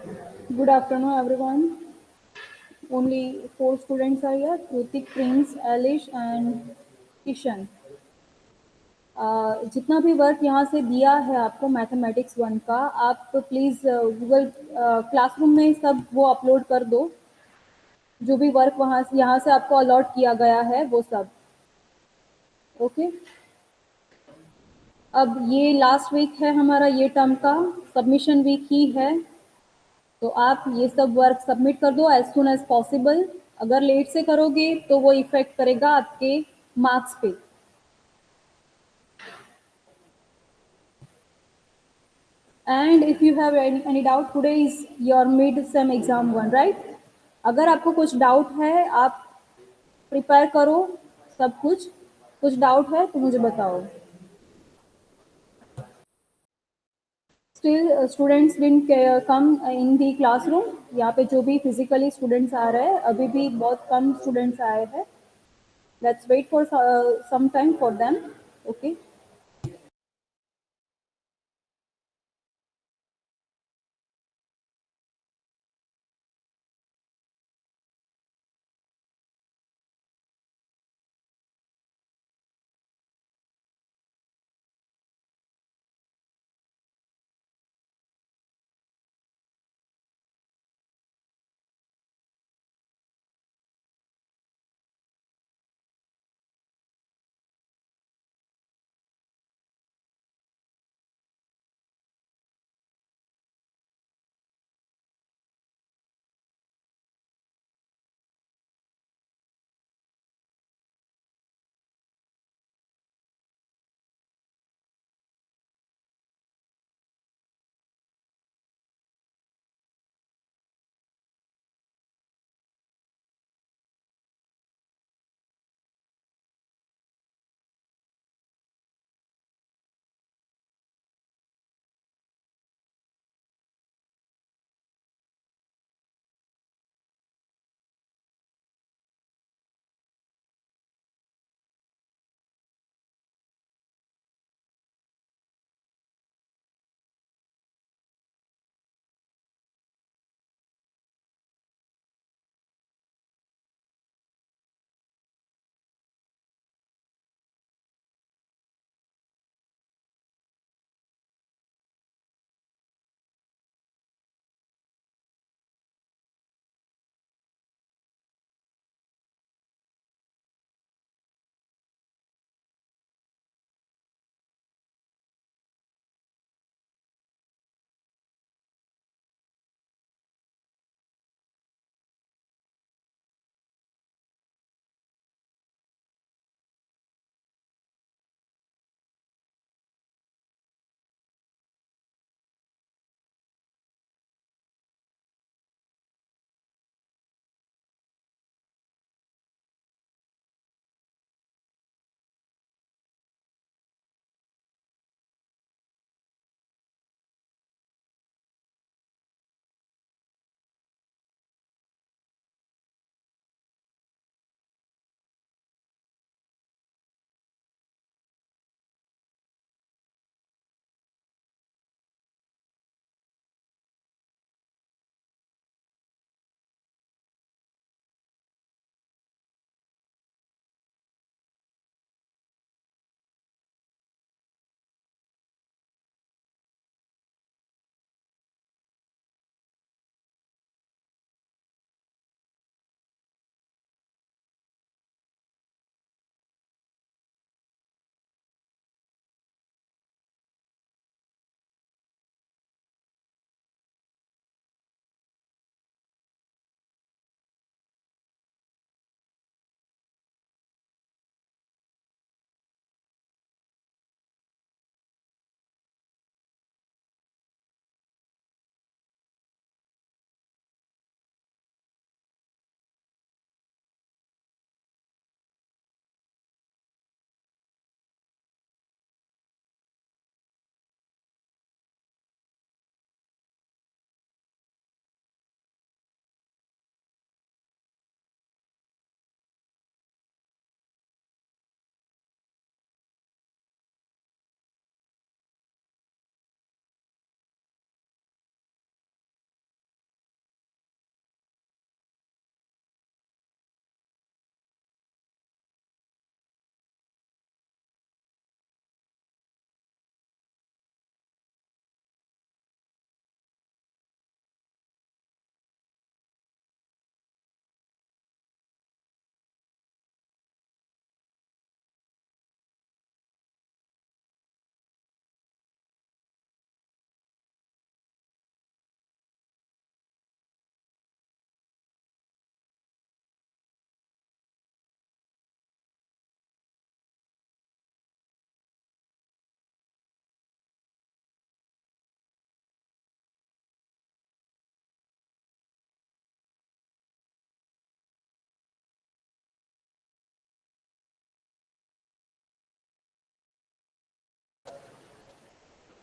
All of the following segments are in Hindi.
Good afternoon, everyone. Only four students are here: Kritik, Prince, Alish, and Kishan. जितना भी वर्क यहाँ से दिया है आपको मैथमेटिक्स वन का, आप प्लीज़ गूगल क्लासरूम में सब वो अपलोड कर दो। जो भी वर्क वहाँ से यहाँ से आपको अलॉट किया गया है वो सब। ओके। अब ये लास्ट वीक है हमारा ये टर्म का, सबमिशन वीक ही है। तो आप ये सब वर्क सबमिट कर दो एज सुन एज पॉसिबल। अगर लेट से करोगे तो वो इफेक्ट करेगा आपके मार्क्स पे। And if you have any doubt, today is your mid sem exam one, right? अगर आपको कुछ डाउट है, आप प्रिपेयर करो सब कुछ। कुछ डाउट है तो मुझे बताओ। Still students didn't come in the classroom. यहाँ पे जो भी फिजिकली स्टूडेंट्स आ रहे हैं, अभी भी बहुत कम स्टूडेंट्स आए हैं। Let's wait for some time for them. Okay.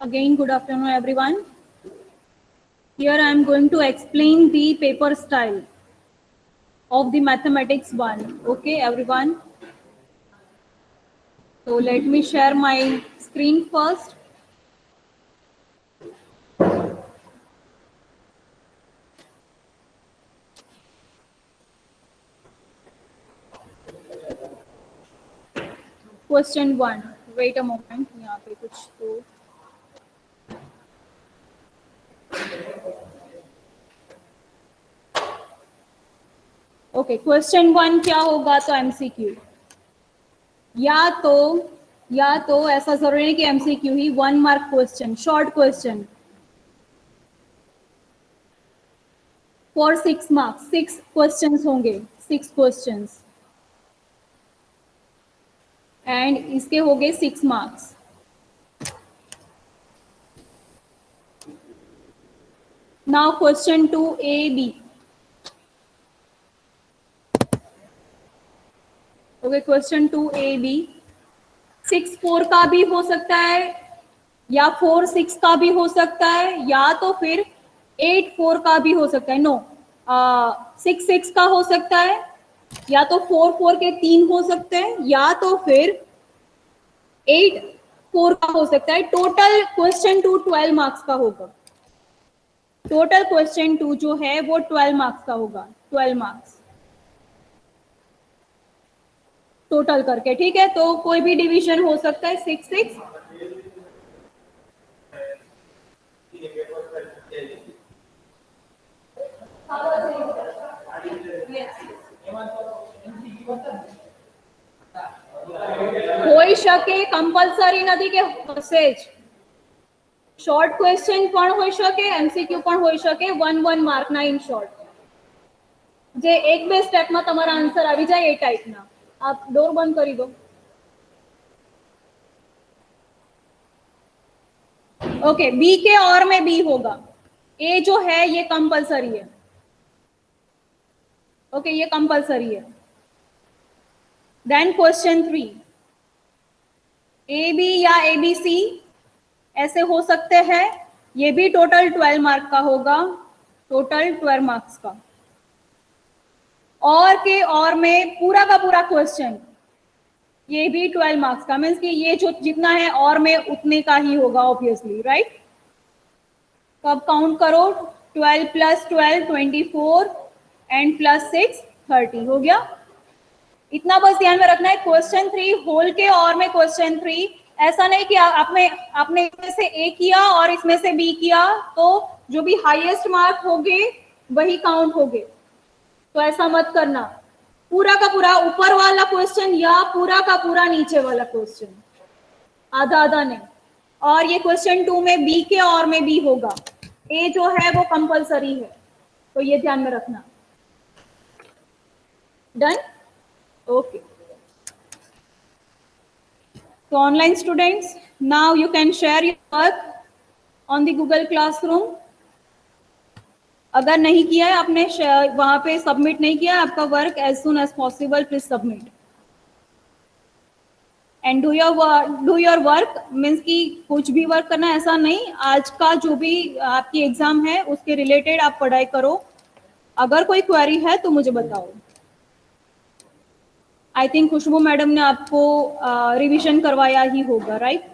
Again, good afternoon, everyone. Here I am going to explain the paper style of the mathematics one. Okay, everyone. So let me share my screen first. Question one. Wait a moment. यहाँ पे कुछ तो ओके क्वेश्चन वन क्या होगा तो एमसीक्यू या या तो ऐसा जरूरी नहीं कि एमसीक्यू ही 1 mark question short question for 6 marks 6 questions होंगे 6 क्वेश्चंस एंड इसके हो गए 6 marks now question two A B okay question two A B 6 4 का भी हो सकता है या 4 6 का भी हो सकता है या तो फिर 8 4 का भी हो सकता है 6 6 का हो सकता है या तो 4 4 के 3 हो सकते हैं या तो फिर 8 4 का हो सकता है टोटल क्वेश्चन टू 12 मार्क्स का होगा टोटल क्वेश्चन टू जो है वो 12 मार्क्स का होगा 12 मार्क्स टोटल करके ठीक है तो कोई भी डिवीजन हो सकता है 6 6 હોઈ શકે કમ્પલસરી નથી કે હશે જ શોર્ટ ક્વેશ્ચન પણ હોઈ શકે એમસીક્યુ પણ હોઈ શકે 1 માર્ક ના ઇન શોર્ટ જે એક બે સ્ટેપમાં તમારા આન્સર આવી જાય એ ટાઈપના આપ ડોર બંધ કરી દો ओके बी के और में बी होगा ए जो है ये कंपलसरी है ओके ये कंपलसरी है देन क्वेश्चन 3 ए बी या ए बी सी ऐसे हो सकते हैं ये भी टोटल 12 मार्क का होगा टोटल 12 मार्क्स का और के और में पूरा का पूरा क्वेश्चन ये भी 12 मार्क्स का मीन्स कि ये जो जितना है और में उतने का ही होगा ऑब्वियसली राइट तो अब काउंट करो 12 + 12 24 एंड +6 30 हो गया इतना बस ध्यान में रखना है क्वेश्चन 3 होल के और में क्वेश्चन 3 ऐसा नहीं कि आपने इसमें से ए किया और इसमें से बी किया तो जो भी हाईएस्ट मार्क होंगे वही काउंट होंगे तो ऐसा मत करना पूरा का पूरा ऊपर वाला क्वेश्चन या पूरा का पूरा नीचे वाला क्वेश्चन आधा आधा नहीं और ये क्वेश्चन 2 में बी के और में भी होगा ए जो है वो कंपलसरी है तो ये ध्यान में रखना done okay so online students now you can share your work on the Google Classroom अगर नहीं किया है आपने वहां पे सबमिट नहीं किया आपका work as soon as possible please submit and do your work means कि कुछ भी वर्क करना ऐसा नहीं आज का जो भी आपकी एग्जाम है उसके रिलेटेड आप पढ़ाई करो अगर कोई क्वेरी है तो मुझे बताओ आई थिंक खुशबू मैडम ने आपको रिवीजन करवाया ही होगा right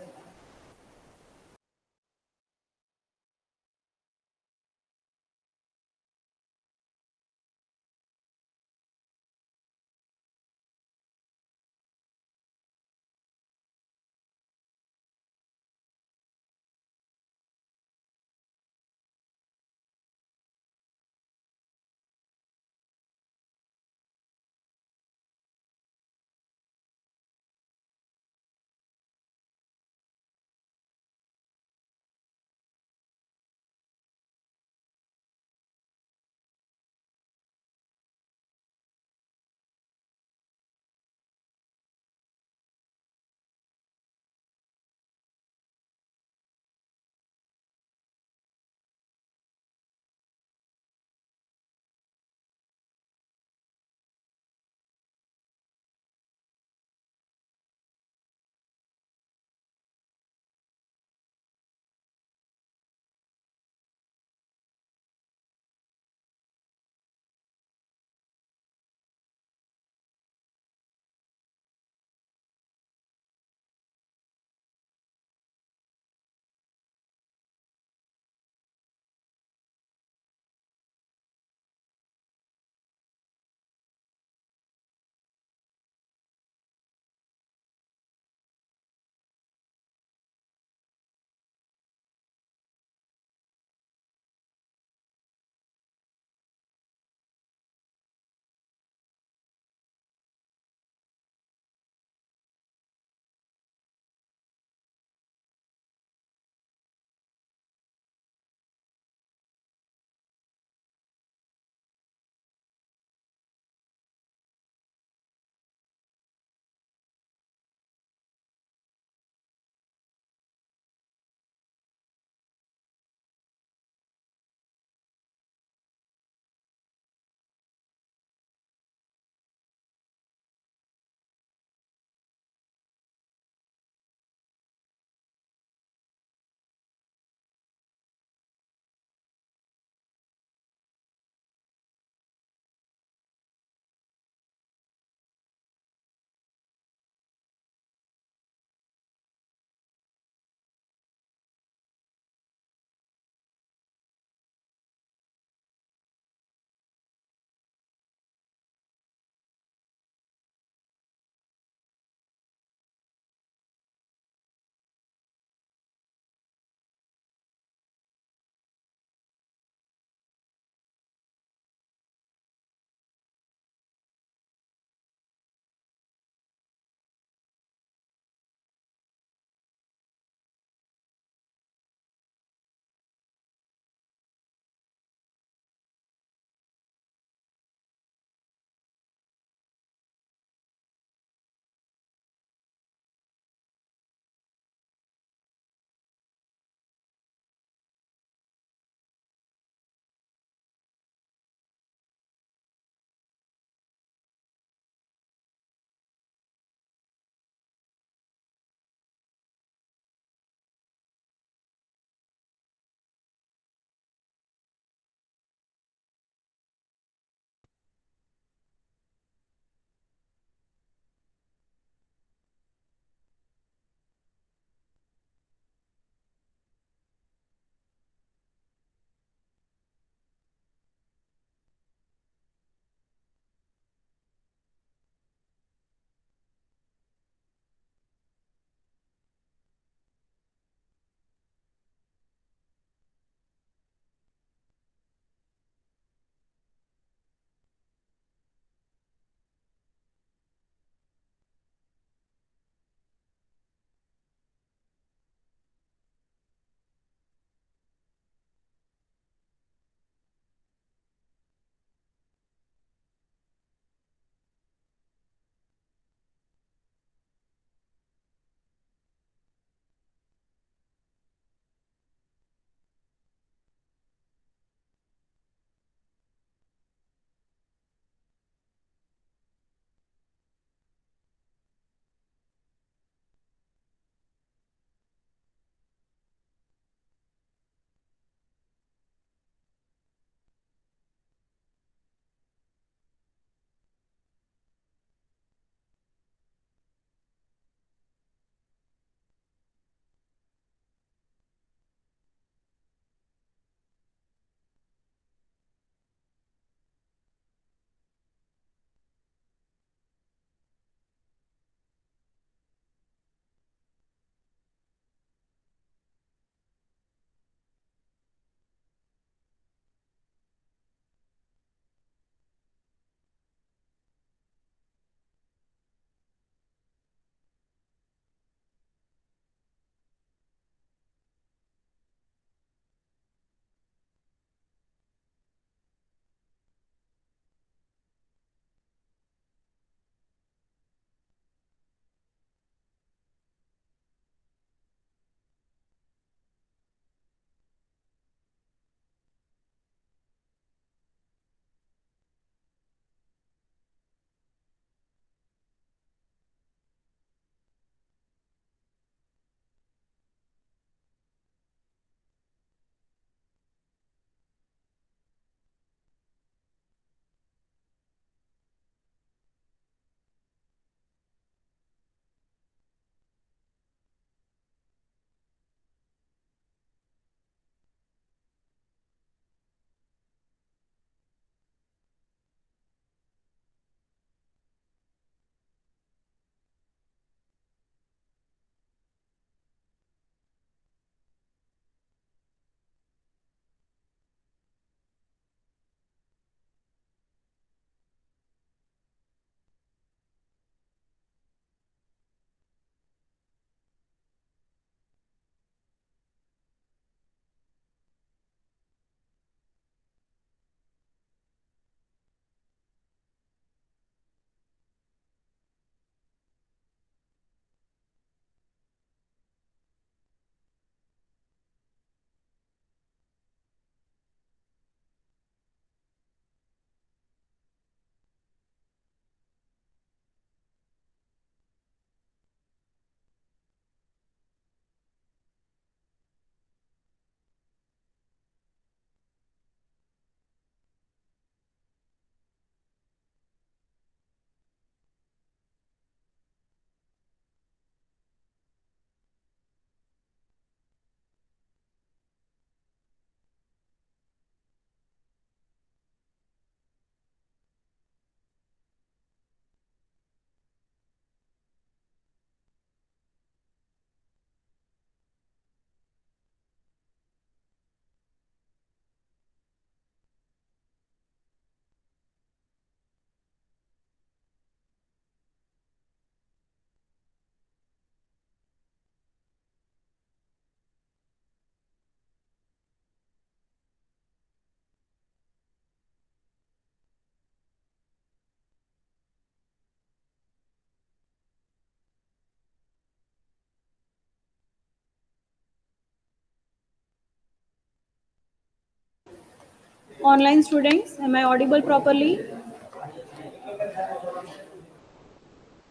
Online students, am I audible properly?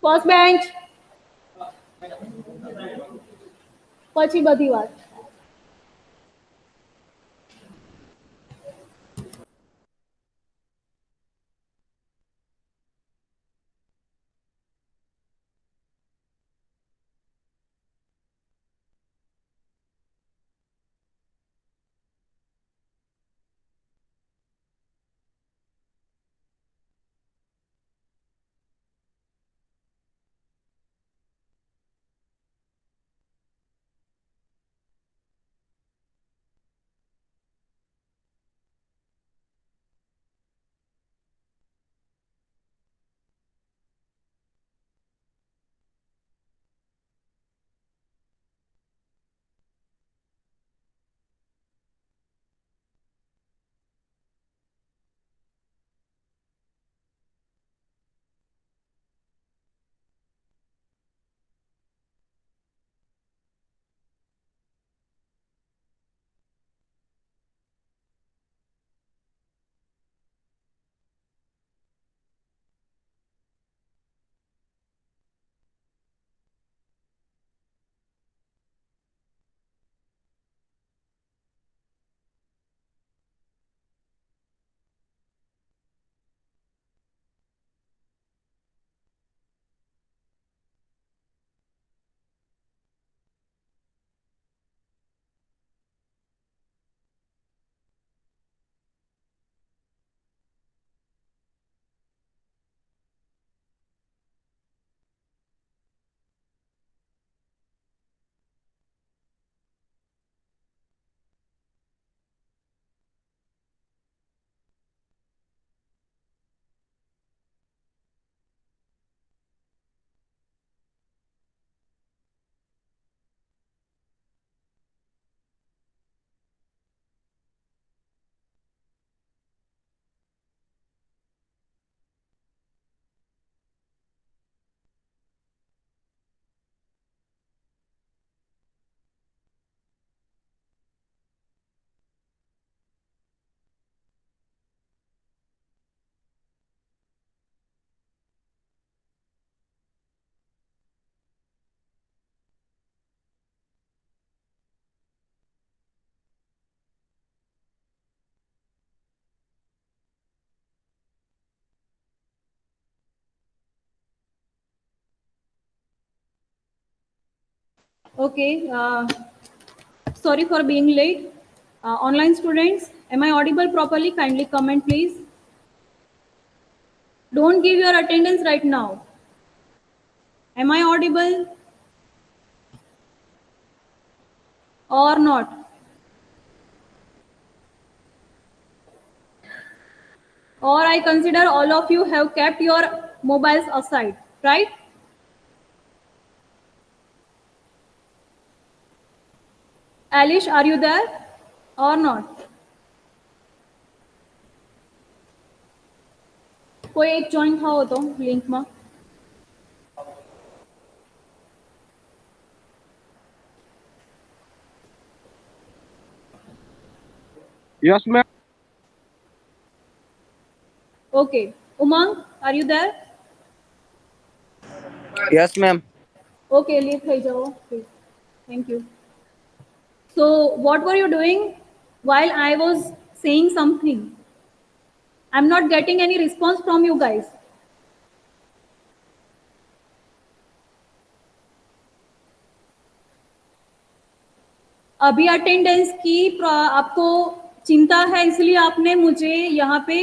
First bench, પછી બધી વાત. Okay, sorry for being late. Online students, am I audible properly? Kindly comment, please. Don't give your attendance right now. Am I audible or not? Or I consider all of you have kept your mobiles aside, right? Alish, are you there or not? કોઈ એક જોઈન થાઓ તો લિંકમાં. Yes, ma'am. Okay. Umang, are you there? Yes, ma'am. Okay, leave થઈ જાઓ. Please. Thank you. So, what were you doing while I was saying something? I'm not getting any response from you guys. अभी अटेंडेंस की आपको चिंता है इसलिए आपने मुझे यहाँ पे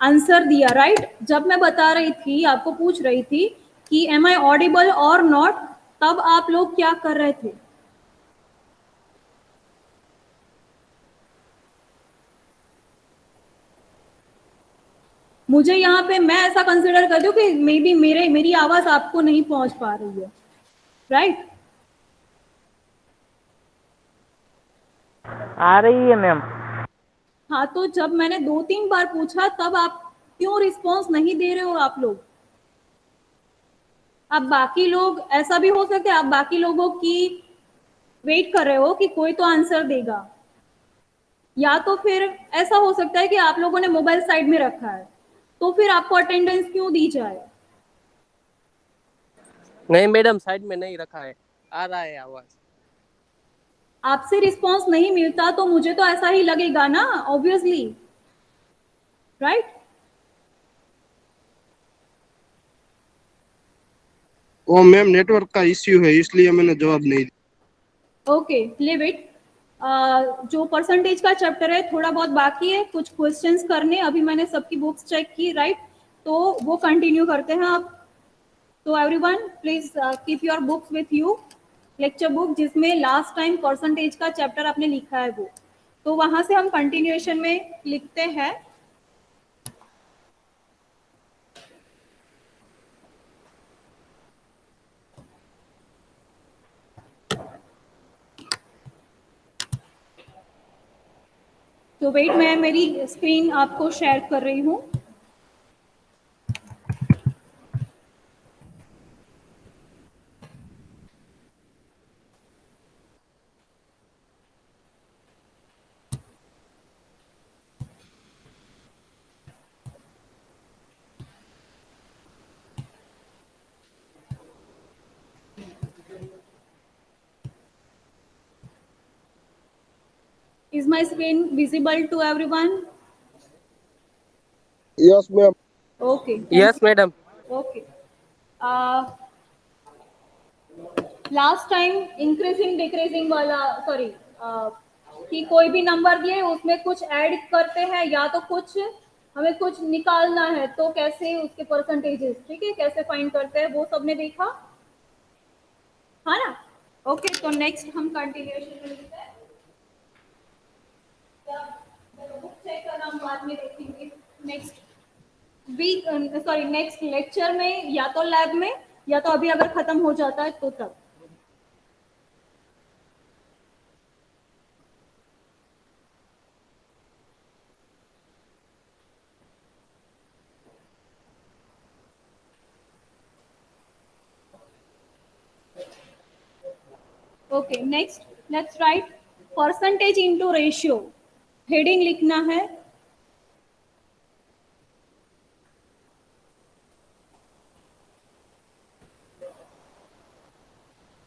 आंसर दिया, राइट? जब मैं बता रही थी, आपको पूछ रही थी कि एम आई ऑडिबल और नॉट, तब आप लोग क्या कर रहे थे? मुझे यहाँ पे मैं ऐसा कंसिडर कर दूं कि मे बी मेरी आवाज आपको नहीं पहुंच पा रही है, राइट? आ रही है मैम. हाँ, तो जब मैंने 2-3 बार पूछा तब आप क्यों रिस्पॉन्स नहीं दे रहे हो आप लोग? आप बाकी लोग, ऐसा भी हो सकता है आप बाकी लोगों की वेट कर रहे हो कि कोई तो आंसर देगा. या तो फिर ऐसा हो सकता है कि आप लोगों ने मोबाइल साइड में रखा है, तो फिर आपको अटेंडेंस क्यों दी जाए? नहीं मैडम, साइड में नहीं रखा है, आ रहा है आवाज। आपसे रिस्पांस नहीं मिलता तो मुझे तो ऐसा ही लगेगा ना, ऑब्वियसली, राइट? वो मैम नेटवर्क का इश्यू है, इसलिए मैंने जवाब नहीं दिया। Okay, live it. जो परसेंटेज का चैप्टर है थोड़ा बहुत बाकी है, कुछ क्वेश्चंस करने, अभी मैंने सबकी बुक्स चेक की, राइट? तो वो कंटिन्यू करते हैं आप। तो everyone please keep your books with you, lecture book जिसमें लास्ट टाइम परसेंटेज का चैप्टर आपने लिखा है वो, तो वहां से हम कंटिन्यूएशन में लिखते हैं। तो वेट, मैं मेरी स्क्रीन आपको शेयर कर रही हूँ। Is my screen visible to everyone? Yes ma'am. Okay, thank yes madam. you. Okay. Last time increasing decreasing वाला, सॉरी, कि कोई भी नंबर दिए उसमें कुछ ऐड करते हैं या तो कुछ हमें कुछ निकालना है, तो कैसे उसके परसेंटेजेस, ठीक है, कैसे फाइंड करते हैं वो सबने देखा, हाँ ना? ओके, तो नेक्स्ट हम कंटिन्यूएशन में लिखते हैं। बुक चेक करना हम बाद में देखेंगे next week, sorry next lecture में, या तो लैब में, या तो अभी अगर खत्म हो जाता है तो तब। Okay, next let's write percentage into ratio. Heading लिखना है।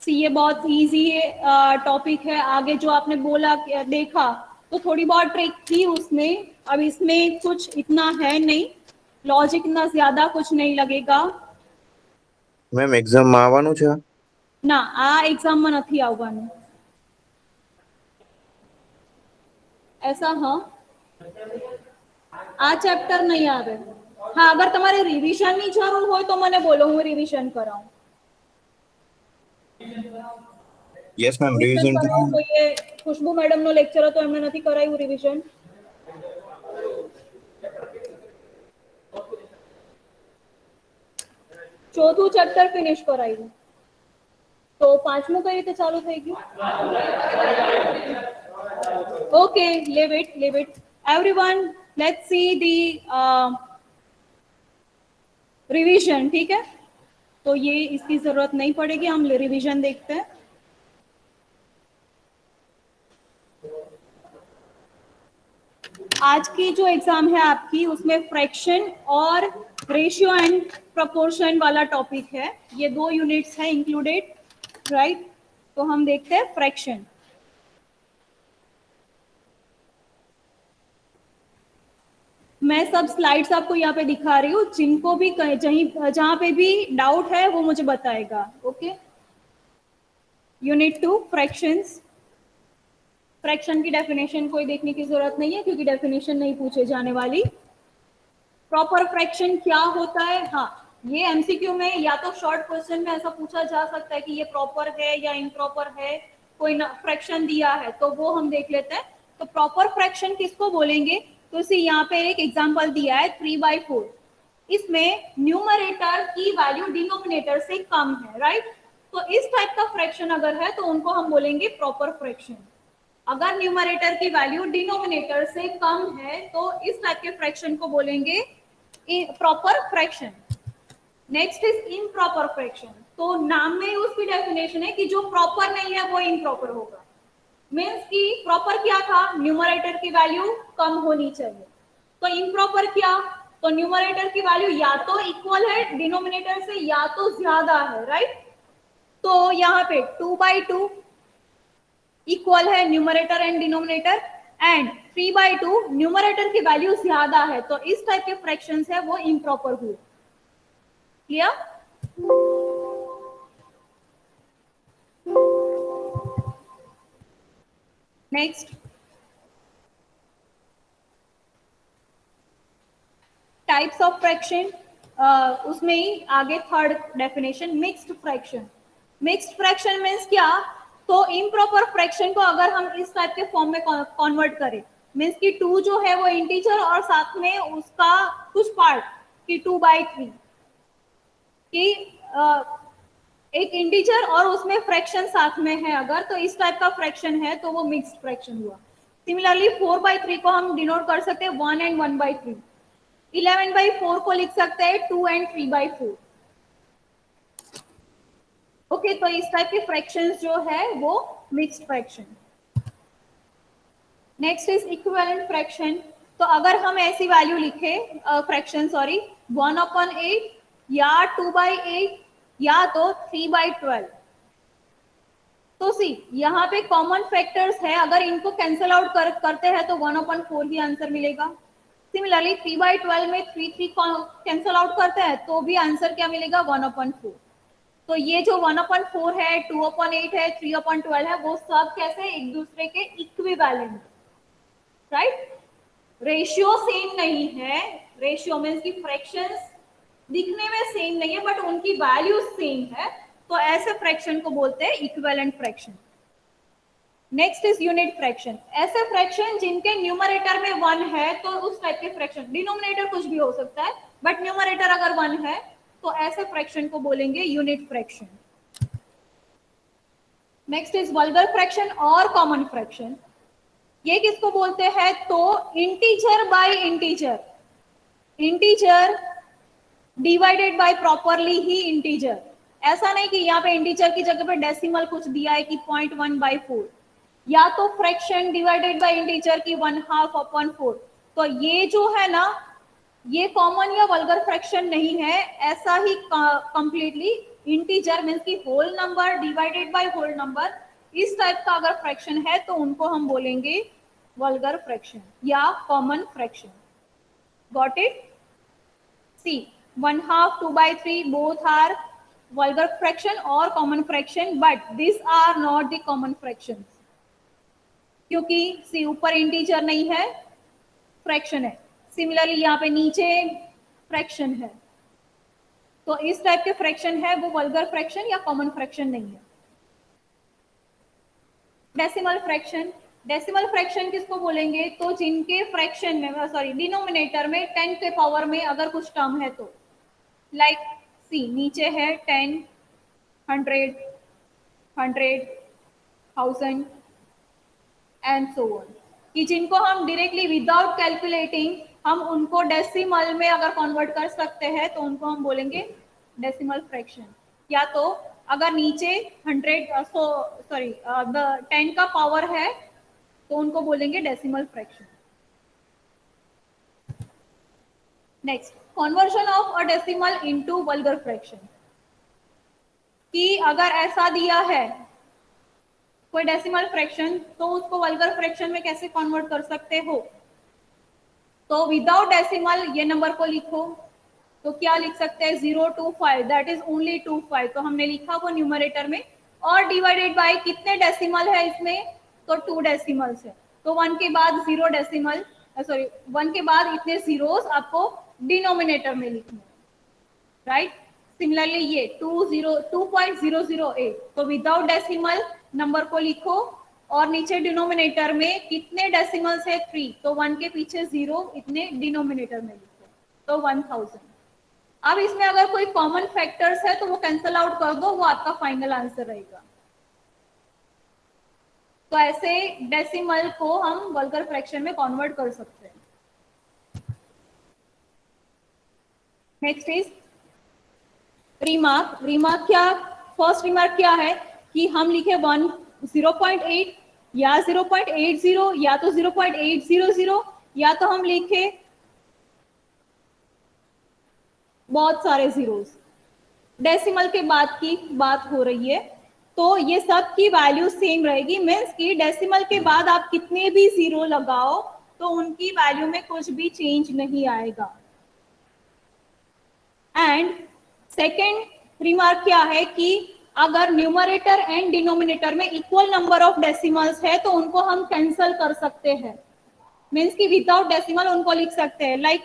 ये बहुत इजी है, टॉपिक है। आगे जो आपने बोला देखा तो थोड़ी बहुत ट्रिक थी उसमें, अब इसमें कुछ इतना है नहीं, लॉजिक इतना ज्यादा कुछ नहीं लगेगा। મેમ એક્ઝામમાં આવવાનું છે? ના, આ એક્ઝામમાં નથી આવવાનું ऐसा, हाँ, આ ચેપ્ટર નહીં આવે। હા, અગર તમારે રિવિઝનની જરૂર હોય તો મને બોલો, હું રિવિઝન કરાવું। યસ મેમ, રિવિઝન રિવિઝન કરાવું કરાવો। તો એ ખુશ્બુ મેડમનો લેક્ચર હતો, એમણે નથી કરાયું રિવિઝન। ચોથું ચેપ્ટર ફિનિશ કરાયું તો પાંચમું કઈ રીતે ચાલુ થઈ ગયું? Okay, leave it everyone, let's see the revision, ठीक है? तो ये इसकी जरूरत नहीं पड़ेगी, हम रिवीजन देखते हैं। आज की जो एग्जाम है आपकी, उसमें फ्रैक्शन और रेशियो एंड प्रोपोर्शन वाला टॉपिक है, ये 2 यूनिट्स है इंक्लूडेड, राइट? तो हम देखते हैं फ्रैक्शन। मैं सब स्लाइड्स आपको यहाँ पे दिखा रही हूँ, जिनको भी जहां पे भी डाउट है वो मुझे बताएगा। Okay, unit 2 fractions. फ्रैक्शन की डेफिनेशन कोई देखने की जरूरत नहीं है, क्योंकि डेफिनेशन नहीं पूछे जाने वाली। प्रॉपर फ्रैक्शन क्या होता है? हाँ, ये एमसीक्यू में या तो शॉर्ट क्वेश्चन में ऐसा पूछा जा सकता है कि ये प्रॉपर है या इम्प्रॉपर है, कोई फ्रैक्शन दिया है तो वो हम देख लेते हैं। तो प्रॉपर फ्रैक्शन किसको बोलेंगे? तो इसे यहाँ पे एक एग्जांपल दिया है 3/4। इसमें न्यूमरेटर की वैल्यू डिनोमिनेटर से कम है, राइट? तो इस टाइप का फ्रैक्शन अगर है तो उनको हम बोलेंगे प्रॉपर फ्रैक्शन। अगर न्यूमरेटर की वैल्यू डिनोमिनेटर से कम है तो इस टाइप के फ्रैक्शन को बोलेंगे proper fraction. Next is improper fraction. तो नाम में उसकी डेफिनेशन है कि जो प्रॉपर नहीं है वो इम्प्रॉपर होगा। मीन्स कि प्रॉपर क्या था, न्यूमरेटर की वैल्यू कम होनी चाहिए। तो इम्प्रॉपर क्या, तो न्यूमरेटर की वैल्यू या तो इक्वल है डिनोमिनेटर से या तो ज्यादा है, राइट। तो यहाँ पे 2/2 इक्वल है numerator and denominator, and 3/2 numerator की वैल्यू ज्यादा है, तो इस टाइप के फ्रैक्शंस है वो इम्प्रॉपर हुए। Clear? Next, types of fraction, उसमें ही आगे third definition mixed fraction. Mixed fraction means क्या, तो इम्प्रॉपर फ्रैक्शन को अगर हम इस टाइप के फॉर्म में कन्वर्ट करें, मीन्स कि 2 जो है वो इंटीजर और साथ में उसका कुछ पार्ट कि 2/3 कि एक इंटीजर और उसमें फ्रैक्शन साथ में है, अगर तो इस टाइप का फ्रैक्शन है तो वो मिक्स्ड फ्रैक्शन हुआ। सिमिलरली 4/3 को हम डिनोट कर सकते हैं 1 and 1/3। 11/4 को लिख सकते हैं 2 and 3/4। ओके, तो इस टाइप के फ्रैक्शंस जो है वो mixed fraction. Next is equivalent fraction. तो अगर हम ऐसी वैल्यू लिखे फ्रैक्शन 1/8 या 2/8 या तो 3/12, तो सी यहाँ पे कॉमन फैक्टर्स है, अगर इनको कैंसल आउट करते हैं तो 1/4 ही आंसर मिलेगा। सिमिलरली 3/12 में 3 कैंसल आउट करते हैं तो भी आंसर क्या मिलेगा, 1/4। तो ये जो 1/4 है, 2/8 है, 3/12 है, वो सब कैसे एक दूसरे के इक्विवेलेंट, राइट। रेशियो सेम नहीं है, रेशियो मीन्स की फ्रैक्शंस दिखने में सेम नहीं है बट उनकी वैल्यू सेम है, तो ऐसे फ्रैक्शन को बोलते हैं equivalent fraction. Next is unit fraction. ऐसे फ्रैक्शन जिनके न्यूमरेटर में 1 है तो उस टाइप के फ्रैक्शन, डिनोमिनेटर कुछ भी हो सकता है बट न्यूमरेटर अगर 1 है तो ऐसे फ्रैक्शन को बोलेंगे unit fraction. Next is vulgar fraction और कॉमन फ्रैक्शन। ये किसको बोलते हैं, तो integer by integer, integer divided by properly he integer. ऐसा नहीं कि यहाँ पे इंटीजर की जगह पे डेसिमल कुछ दिया है कि 0.1/4, या तो फ्रैक्शन डिवाइडेड बाय इंटीजर की 1/2/4। तो ये जो है ना, ये कॉमन या वल्गर फ्रैक्शन नहीं है, ऐसा ही कंप्लीटली इंटीजर मींस की whole number divided by whole number, इस टाइप का अगर फ्रैक्शन है तो उनको हम बोलेंगे वल्गर फ्रैक्शन या common fraction. Got it? See 1/2, 2/3 both are vulgar fraction or common fraction, but these are not the common fractions, क्योंकि सी ऊपर इंटीजर नहीं है, फ्रैक्शन है। सिमिलरली यहाँ पे नीचे फ्रैक्शन है, तो इस टाइप के फ्रैक्शन है वो वल्गर फ्रैक्शन या कॉमन फ्रैक्शन नहीं है। Decimal fraction. डेसिमल फ्रैक्शन किसको बोलेंगे, तो जिनके फ्रैक्शन में सॉरी डिनोमिनेटर में 10 के पावर में अगर कुछ टर्म है तो, लाइक सी नीचे है 10, 100, 100, 1000 एंड सो ऑन, कि जिनको हम डायरेक्टली विदाउट कैलकुलेटिंग हम उनको डेसिमल में अगर कन्वर्ट कर सकते हैं तो उनको हम बोलेंगे डेसिमल फ्रैक्शन। या तो अगर नीचे 100 सॉरी 10 का पावर है तो उनको बोलेंगे decimal fraction. Next, conversion of a decimal into vulgar fraction. कि अगर ऐसा दिया है कोई डेसिमल फ्रैक्शन तो उसको वल्गर फ्रैक्शन में कैसे कन्वर्ट कर सकते हो, तो विदाउट डेसिमल ये नंबर को लिखो, तो क्या लिख सकते हैं 025, दैट इज ओनली 25, तो हमने लिखा वो न्यूमरेटर में, और डिवाइडेड बाय कितने डेसिमल है इसमें, तो 2 डेसिमल्स है, तो 1 के बाद 0 डेसिमल सॉरी 1 के बाद इतने जीरोस आपको डिनोमिनेटर में लिखना, राइट। सिमिलरली ये 2.008, तो विदाउट डेसिमल नंबर को लिखो और नीचे डिनोमिनेटर में कितने डेसिमल्स है 3, तो 1 के पीछे 0 इतने डिनोमिनेटर में लिखो, तो 1000। अब इसमें अगर कोई कॉमन फैक्टर्स है तो वो कैंसल आउट कर दो, वो आपका फाइनल आंसर रहेगा। तो ऐसे डेसिमल को हम वल्गर फ्रैक्शन में कन्वर्ट कर सकते हैं। Next is remark. रिमार्क क्या, फर्स्ट रिमार्क क्या है कि हम लिखे 0.8 या 0.80 या तो 0.800 या तो हम लिखे बहुत सारे जीरोस। डेसिमल के बाद की बात हो रही है, तो ये सब की वैल्यू सेम रहेगी। मीन्स कि डेसिमल के बाद आप कितने भी जीरो लगाओ तो उनकी वैल्यू में कुछ भी चेंज नहीं आएगा। एंड सेकेंड रिमार्क क्या है कि अगर न्यूमरेटर एंड डिनोमिनेटर में इक्वल नंबर ऑफ डेसिमल्स है तो उनको हम कैंसल कर सकते हैं। मीन्स कि विदाउट डेसिमल उनको लिख सकते हैं। लाइक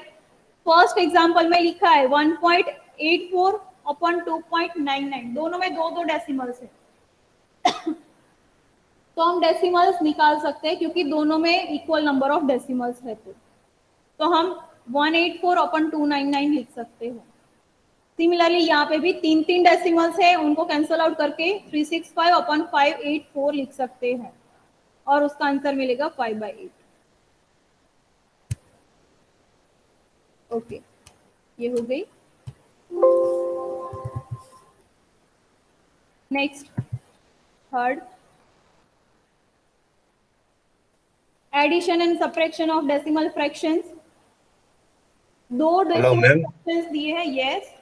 फर्स्ट एग्जांपल में लिखा है 1.84 अपॉन 2.99, दोनों में दो दो डेसिमल्स है तो हम डेसिमल्स निकाल सकते हैं क्योंकि दोनों में इक्वल नंबर ऑफ डेसिमल्स है। तो हम 184 अपॉन 299 लिख सकते हैं। सिमिलरली यहाँ पे भी तीन तीन डेसिमल्स है, उनको कैंसल आउट करके 365 अपॉन 584 लिख सकते हैं और उसका आंसर मिलेगा 5/8। ओके, ये हो गई। Next third, addition and subtraction of decimal fractions. दो हेलो डेसिमल मैम। फ्रैक्शंस दिए हैं। यस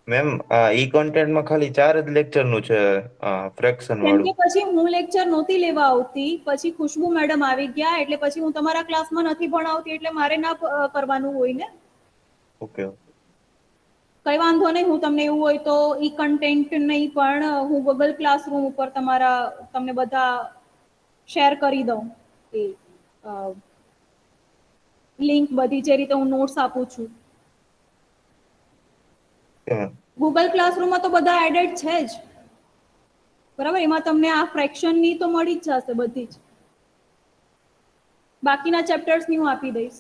મેમ ઈ કોન્ટેન્ટમાં ખાલી 4 જ લેક્ચરનું છે ફ્રેક્શન કેમ વાળું. કે પછી હું લેક્ચર નહોતી લેવા આવતી, પછી ખુશ્બુ મેડમ આવી ગયા એટલે પછી હું તમારા ક્લાસમાં નથી ભણાવતી એટલે મારે ના કરવાનું હોય ને। ઓકે. કઈ વાંધો નહીં, હું તમને એવું હોય તો ઈ કન્ટેન્ટ નહીં પણ હું ગૂગલ ક્લાસરૂમ ઉપર તમને બધા શેર કરી દઉં એ લિંક બધી જે રીતે હું નોટ્સ આપું છું। ગૂગલ ક્લાસરૂમમાં તો બધા એડેડ છે જ, બરાબર? એમાં તમને આ ફ્રેક્શનની તો મળી જ જશે બધી જ, બાકીના ચેપ્ટર્સની હું આપી દઈશ।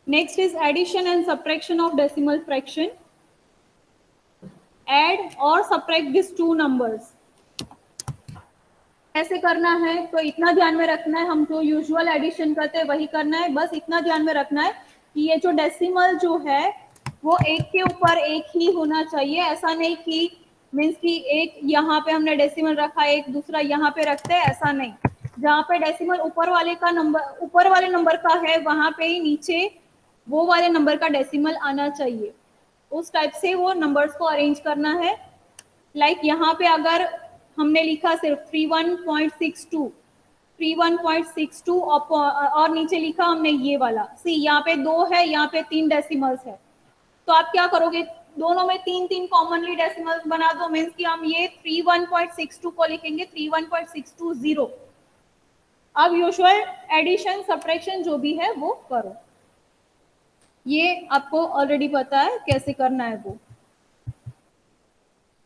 Next is addition and subtraction of decimal fraction. Add or subtract these two numbers. कैसे करना है तो इतना ध्यान में रखना है, हम जो यूजुअल एडिशन करते हैं वही करना है। बस इतना ध्यान में रखना है कि ये जो डेसिमल जो है वो एक के ऊपर एक ही होना चाहिए। ऐसा नहीं कि मीन्स कि एक यहाँ पे हमने डेसिमल रखा है, एक दूसरा यहाँ पे रखते हैं, ऐसा नहीं। जहाँ पे डेसिमल ऊपर वाले नंबर का है वहां पे ही नीचे वो वाले नंबर का डेसिमल आना चाहिए। उस टाइप से वो नंबर्स को अरेंज करना है। लाइक यहाँ पे अगर हमने लिखा सिर्फ 31.62 और नीचे लिखा हमने ये वाला, सी यहाँ पे 2 है, यहाँ पे 3 डेसिमल्स है, तो आप क्या करोगे, दोनों में 3 कॉमनली डेसिमल्स बना दो। मीन्स कि हम ये 31.62 को लिखेंगे 31.620। अब यूजुअल एडिशन सब्ट्रैक्शन जो भी है वो करो, ये आपको ऑलरेडी पता है कैसे करना है वो।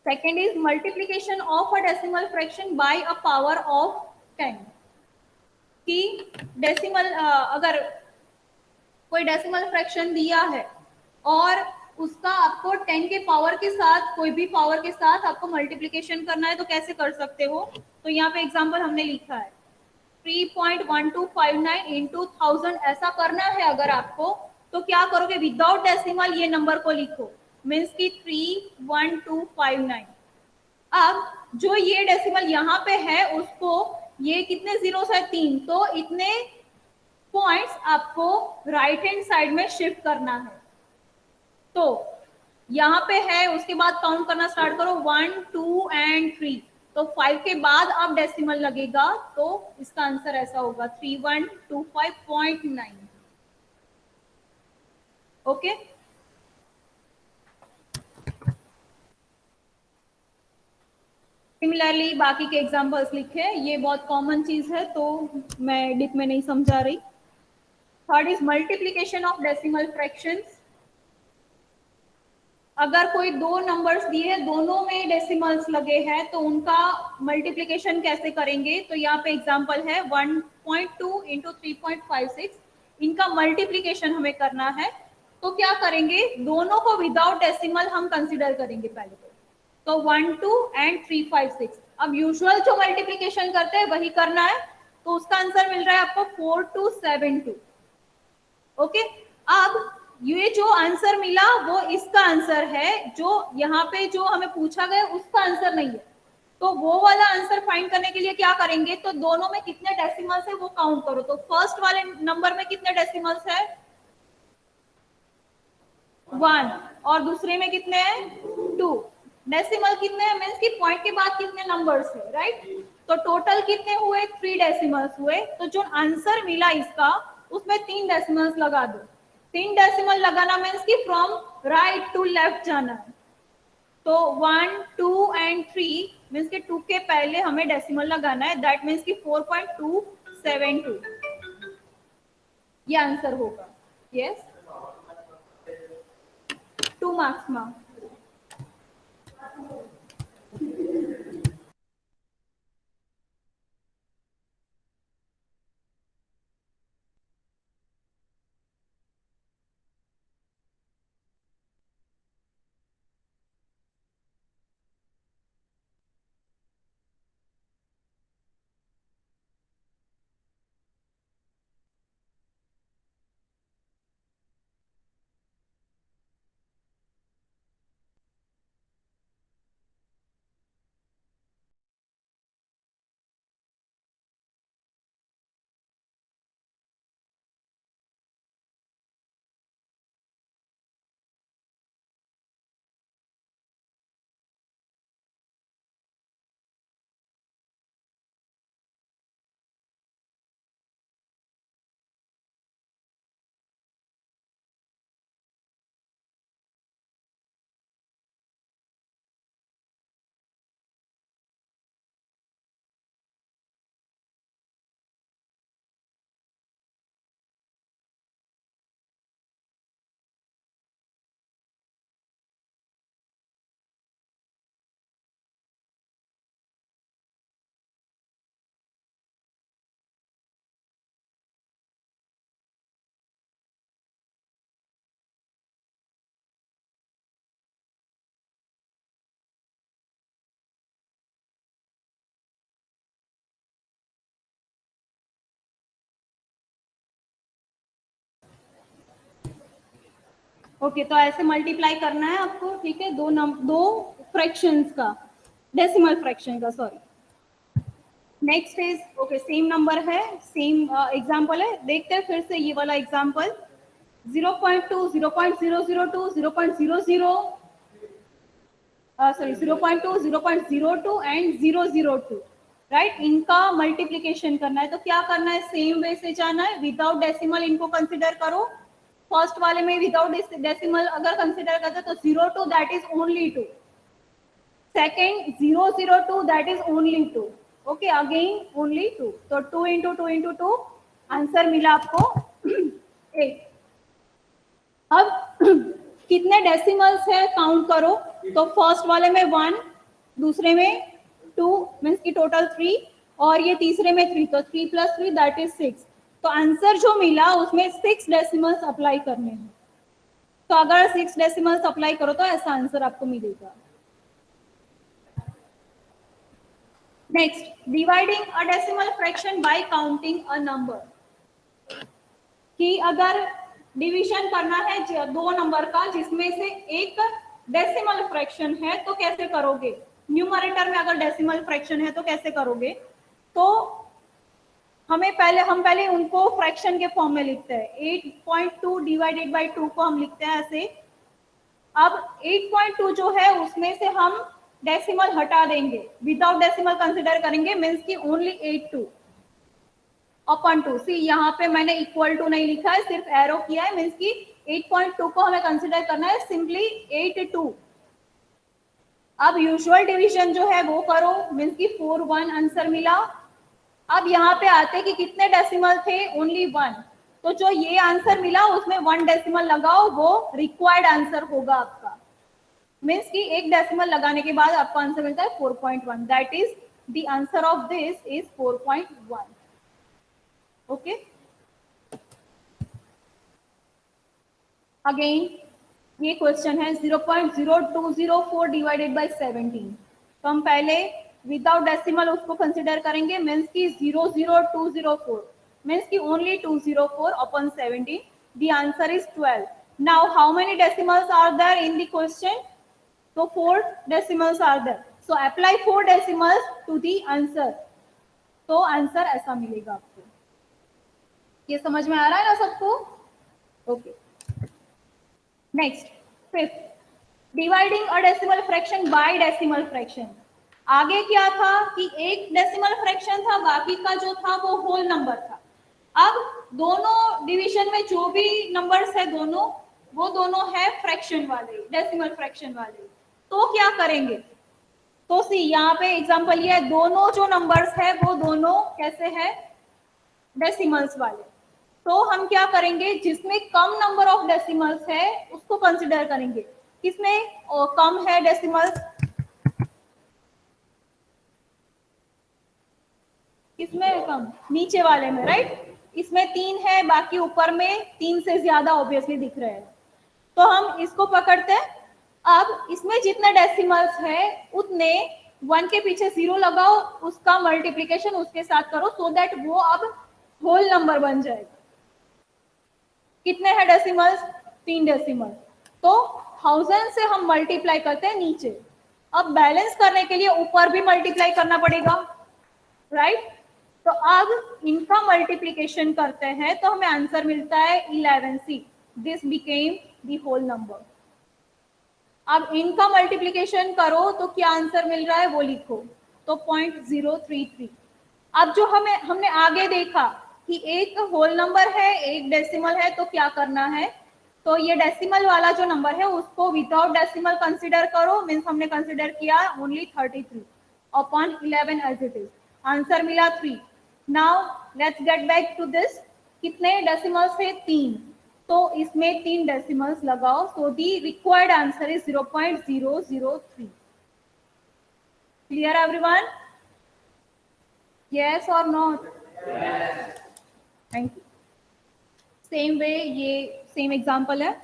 Second is multiplication of a decimal fraction by a power of 10। कि डेसिमल अगर कोई डेसिमल फ्रैक्शन दिया है और उसका आपको 10 के पावर के साथ, कोई भी पावर के साथ आपको मल्टीप्लिकेशन करना है तो कैसे कर सकते हो। तो यहाँ पे एग्जांपल हमने लिखा है 3.1259 इंटू 1000 ऐसा करना है अगर आपको, तो क्या करोगे, विदाउट डेसिमल ये नंबर को लिखो। मीन्स की 31259। अब जो ये डेसिमल यहाँ पे है उसको, ये कितने जीरोस है, 3, तो इतने पॉइंट्स आपको राइट हैंड साइड में शिफ्ट करना है। तो यहाँ पे है, उसके बाद काउंट करना स्टार्ट करो 1 2 एंड 3, तो 5 के बाद अब डेसिमल लगेगा, तो इसका आंसर ऐसा होगा 3125.9। ओके, सिमिलरली बाकी के एग्जांपल्स लिखे, ये बहुत कॉमन चीज है तो मैं डिप में नहीं समझा रही। Third is multiplication of decimal fractions. अगर कोई दो नंबर्स दिए हैं, दोनों में डेसिमल्स लगे हैं, तो उनका मल्टीप्लिकेशन कैसे करेंगे। तो यहाँ पे एग्जांपल है 1.2 इंटू 3.56, इनका मल्टीप्लिकेशन हमें करना है। तो क्या करेंगे, दोनों को विदाउट डेसिमल हम कंसिडर करेंगे पहले तो 1 2 एंड 356। अब यूजुअल जो मल्टीप्लिकेशन करते हैं वही करना है, तो उसका आंसर मिल रहा है आपको 4272। ओके, अब ये जो आंसर मिला वो इसका आंसर है, जो यहाँ पे जो हमें पूछा गया उसका आंसर नहीं है। तो वो वाला आंसर फाइंड करने के लिए क्या करेंगे, तो दोनों में कितने डेसिमल्स है वो काउंट करो। तो फर्स्ट वाले नंबर में कितने डेसिमल्स है, 1, और दूसरे में कितने हैं, 2। डेसिमल कितने हैं, मींस कि पॉइंट के बाद कितने नंबर्स है, राइट। तो टोटल कितने हुए, 3 डेसिमल्स हुए। तो जो आंसर मिला इसका उसमें 3 डेसिमल्स लगा दो। 3 डेसिमल लगाना मींस कि फ्रॉम राइट टू लेफ्ट जाना है। तो 1, 2 एंड 3 मींस कि 2 के पहले हमें डेसिमल लगाना है, दैट मींस कि 4.272 ये आंसर होगा। यस, 2 मार्क्स में। ओके, तो ऐसे मल्टीप्लाई करना है आपको, ठीक है, दो फ्रैक्शंस का, डेसिमल फ्रैक्शन का, sorry. Next is okay, same number है, सेम एग्जांपल है। देखते हैं फिर से ये वाला एग्जांपल। 0.2, 0.002, 0.00, sorry 0.2, 0.02 and 002, right. इनका मल्टीप्लीकेशन करना है। तो क्या करना है, सेम वे से जाना है, विदाउट डेसिमल इनको कंसिडर करो। फर्स्ट वाले में विदाउट डेसिमल अगर कंसिडर करते तो 02 that is only 2, second 002 that is only 2, okay, again only 2। तो 2 इंटू 2 इंटू 2 आंसर मिला आपको 8। अब कितने डेसिमल्स है काउंट करो। तो फर्स्ट वाले में 1, दूसरे में 2 मीन्स की टोटल 3, और ये तीसरे में 3, तो 3 + 3 दैट इज 6। तो आंसर जो मिला उसमें 6 डेसिमल्स अप्लाई करने हैं। तो अगर 6 डेसिमल्स अप्लाई करो तो ऐसा आंसर आपको मिलेगा। Next, dividing a decimal fraction by counting a number. कि अगर डिवीजन करना है 2 नंबर का जिसमें से एक डेसिमल फ्रैक्शन है तो कैसे करोगे। न्यूमरेटर में अगर डेसिमल फ्रैक्शन है तो कैसे करोगे। तो हम पहले उनको फ्रैक्शन के फॉर्म में लिखते हैं। 8.2 डिवाइडेड बाय 2 को हम लिखते हैं ऐसे। अब 8.2 जो है उसमें से हम डेसिमल हटा देंगे, विदाउट डेसिमल कंसिडर करेंगे, मीन्स की ओनली 82 अपॉन 2। सी यहाँ पे मैंने इक्वल टू नहीं लिखा है, सिर्फ एरो किया है, मीन्स की 8.2 को हमें कंसिडर करना है सिंपली 82। अब यूजुअल डिवीजन जो है वो करो, मीन्स की 41 आंसर मिला। अब यहाँ पे आते कि कितने डेसिमल थे, ओनली 1। तो जो ये आंसर मिला उसमें 1 डेसिमल लगाओ, वो रिक्वायर्ड आंसर होगा आपका। मीन्स की एक डेसिमल लगाने के बाद आपको आंसर मिलता है 4.1, that is the answer of this is 4.1। Okay, again ये क्वेश्चन है 0.0204 डिवाइडेड बाय 17। तो हम पहले विदाउट डेसिमल उसको कंसिडर करेंगे, मीन्स की 00204 मीन्स की only 204 upon 17। The answer is 12। Now how many decimals are there in the question. तो 4 decimals are there. So apply 4 decimals to the answer, तो आंसर ऐसा मिलेगा आपको। ये समझ में आ रहा है ना सबको? Okay, next fifth, dividing a decimal fraction by decimal fraction. आगे क्या था कि एक डेसिमल फ्रैक्शन था, बाकी का जो था वो होल नंबर था। अब दोनों डिवीजन में जो भी नंबर्स है दोनों, वो दोनों है फ्रैक्शन वाले, डेसिमल फ्रैक्शन वाले। तो क्या करेंगे? तो सी यहाँ पे एग्जांपल ये है, दोनों जो नंबर्स है वो दोनों कैसे है? डेसिमल्स वाले। तो हम क्या करेंगे, जिसमें कम नंबर ऑफ डेसिमल्स है उसको कंसिडर करेंगे। किसमें कम है डेसिमल्स? किसमें है कम? नीचे वाले में, राइट? इसमें 3 है, बाकी ऊपर में 3 से ज्यादा ऑब्वियसली दिख रहे हैं, तो हम इसको पकड़ते हैं। अब इसमें जितने डेसिमल्स है उतने 1 के पीछे 0 लगाओ, उसका मल्टीप्लीकेशन उसके साथ करो, सो दैट वो अब होल नंबर बन जाएगा। कितने हैं डेसिमल्स? 3 डेसिमल। तो 1000 से हम मल्टीप्लाई करते हैं नीचे, अब बैलेंस करने के लिए ऊपर भी मल्टीप्लाई करना पड़ेगा, राइट? तो अब इनका मल्टीप्लीकेशन करते हैं तो हमें आंसर मिलता है 11c। This became the whole number. अब इनका मल्टीप्लीकेशन करो तो क्या आंसर मिल रहा है वो लिखो, तो 0.033। अब जो हमने आगे देखा कि एक होल नंबर है, एक डेसिमल है, तो क्या करना है? तो ये डेसिमल वाला जो नंबर है उसको विदाउट डेसिमल कंसीडर करो, मीन्स हमने कंसीडर किया only 33 upon 11 as it is. Answer मिला 3। Now let's get back to this. कितने डेसिमल्स है? 3, तो इसमें 3 डेसिमल्स लगाओ, so the required answer is 0.003। Clear everyone? Yes or not? Yes. Thank you. Same way, ये same example है.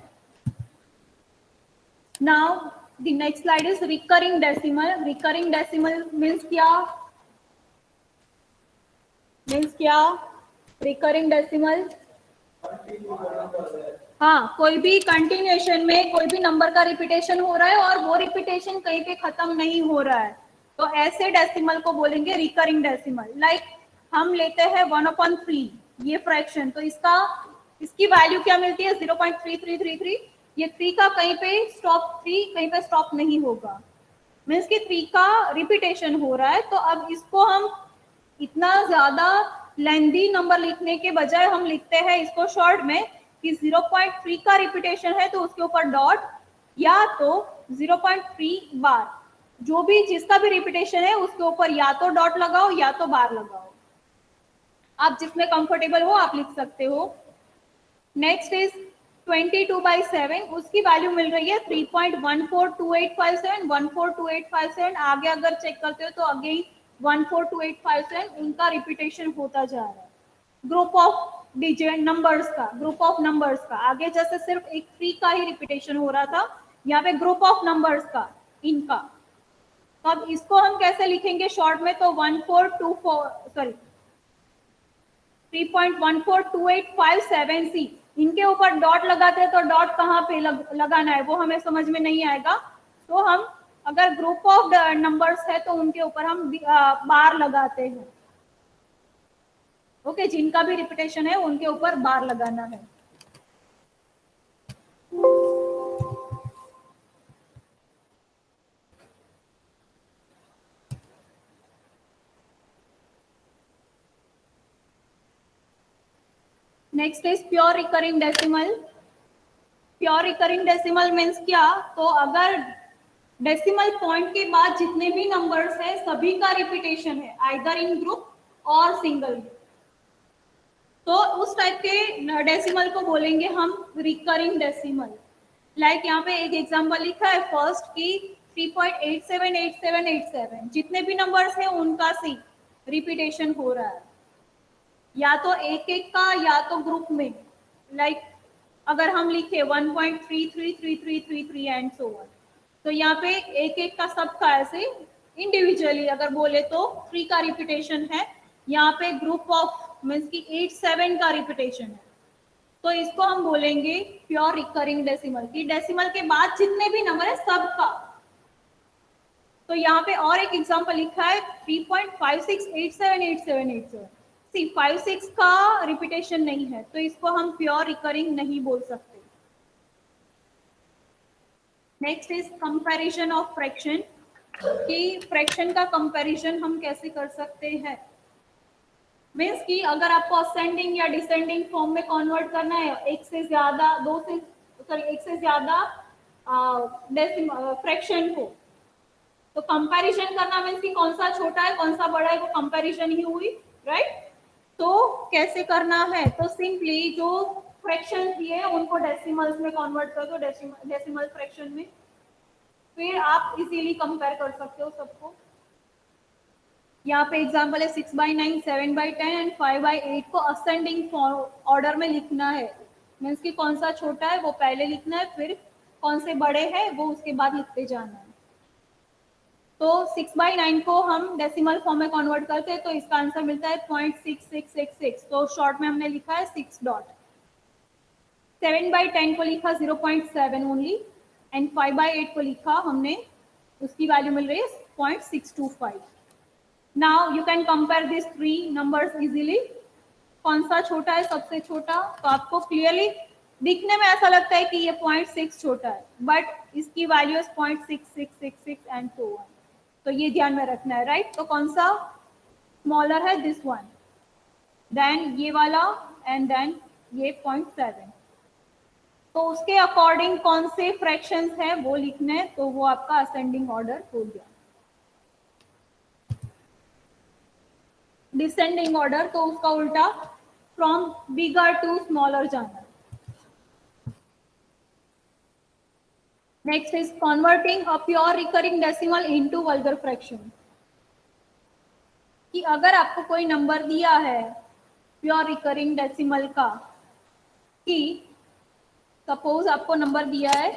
Now the next slide is recurring decimal. Recurring decimal means क्या? Means क्या? Recurring decimal. हाँ, कोई भी कंटिन्यूएशन में कोई भी नंबर का रिपीटेशन हो रहा है और वो रिपीटेशन कहीं पे खत्म नहीं हो रहा है, तो ऐसे डेसिमल को बोलेंगे रिकरिंग डेसिमल। लाइक हम लेते हैं 1/3 ये फ्रैक्शन, तो इसकी वैल्यू क्या मिलती है? 0.3333। ये 3 का कहीं पे स्टॉप नहीं होगा, मीन्स कि 3 का रिपीटेशन हो रहा है। तो अब इसको हम इतना ज्यादा लेंदी नंबर लिखने के बजाय हम लिखते हैं इसको शॉर्ट में कि 0.3 का रिपीटेशन है तो उसके ऊपर डॉट, या तो 0.3 बार, जो भी जिसका भी रिपीटेशन है उसके ऊपर या तो डॉट लगाओ या तो बार लगाओ, आप जिसमें कंफर्टेबल हो आप लिख सकते हो। नेक्स्ट इज 22/7, उसकी वैल्यू मिल रही है 3.142857, 142857। आगे अगर चेक करते हो तो अगेन 142857 उनका रिपीटेशन होता जा रहा है। ग्रुप ऑफ डिजिट नंबर्स का, ग्रुप ऑफ नंबर्स का, आगे जैसे सिर्फ एक 3 का ही रिपीटेशन हो रहा था, यहाँ पे ग्रुप ऑफ नंबर्स का, इनका। तो अब इसको हम कैसे लिखेंगे शॉर्ट में? तो 3.142857C, इनके ऊपर डॉट लगाते हैं तो डॉट कहाँ पे लगाना है वो हमें समझ में नहीं आएगा, तो हम अगर ग्रुप ऑफ नंबर्स है तो उनके ऊपर हम बार लगाते हैं। ओके, जिनका भी रिपीटेशन है उनके ऊपर बार लगाना है। Next is pure recurring decimal. Pure recurring decimal means क्या? तो अगर डेसिमल पॉइंट के बाद जितने भी नंबर्स है सभी का रिपीटेशन है, आइदर इन ग्रुप और सिंगल, तो उस टाइप के डेसिमल को बोलेंगे हम रिकरिंग डेसिमल। लाइक यहाँ पे एक एग्जांपल लिखा है फर्स्ट की 3.878787, जितने भी नंबर्स है उनका सी रिपीटेशन हो रहा है, या तो एक एक का या तो ग्रुप में। लाइक अगर हम लिखे 1.333333 एंड सो ऑन, तो यहाँ पे एक एक का सबका ऐसे इंडिविजुअली अगर बोले तो 3 का रिपीटेशन है, यहाँ पे ग्रुप ऑफ मीन्स की 87 का रिपीटेशन है, तो इसको हम बोलेंगे प्योर रिकरिंग डेसिमल की डेसिमल के बाद जितने भी नंबर है सबका तो यहाँ पे और एक एग्जांपल लिखा है 3.56878787। सी 56 का रिपीटेशन नहीं है तो इसको हम प्योर रिकरिंग नहीं बोल सकते। Next is comparison of fraction, कि फ्रैक्शन का कंपैरिजन हम कैसे कर सकते हैं। मीन्स कि अगर आपको असेंडिंग या डिसेंडिंग फॉर्म में कन्वर्ट करना है, एक से ज्यादा फ्रैक्शन को, तो कंपैरिजन करना मीन्स कि कौन सा छोटा है कौन सा बड़ा है, वो कंपैरिजन ही हुई, राइट। तो कैसे करना है, तो सिंपली जो फ्रैक्शन दिए हैं उनको डेसिमल्स में कन्वर्ट कर दो, डेसिमल फ्रैक्शन में, फिर आप इजीली कंपेयर कर सकते हो सबको। यहाँ पे एग्जांपल है 6/9, 7/10 एंड 5/8 को असेंडिंग ऑर्डर में लिखना है। मीन्स कि कौन सा छोटा है वो पहले लिखना है, फिर कौन से बड़े हैं वो उसके बाद लिखते जाना है। तो 6/9 को हम डेसिमल फॉर्म में कन्वर्ट करते हैं तो इसका आंसर मिलता है 0.6666। तो शॉर्ट में हमने लिखा है 6 डॉट। 7/10 को लिखा 0.7 ओनली एंड 5/8 को लिखा हमने, उसकी वैल्यू मिल रही है 0.625। Now you can compare this 3 numbers easily. कौन सा छोटा है सबसे छोटा, तो आपको क्लियरली दिखने में ऐसा लगता है कि ये 0.6 छोटा है, बट इसकी वैल्यू है 0.6666 एंड सो ऑन। तो ये ध्यान में रखना है, राइट। तो कौन सा स्मॉलर है, दिस वन, देन ये वाला एंड देन ये 0.7। तो उसके अकॉर्डिंग कौन से फ्रैक्शंस हैं वो लिखने हैं, तो वो आपका असेंडिंग ऑर्डर हो गया। डिसेंडिंग ऑर्डर तो उसका उल्टा, फ्रॉम बिगर टू स्मॉलर जाना। Next is converting a pure recurring decimal into vulgar fraction, कि अगर आपको कोई नंबर दिया है प्योर रिकरिंग डेसिमल का, कि सपोज आपको नंबर दिया है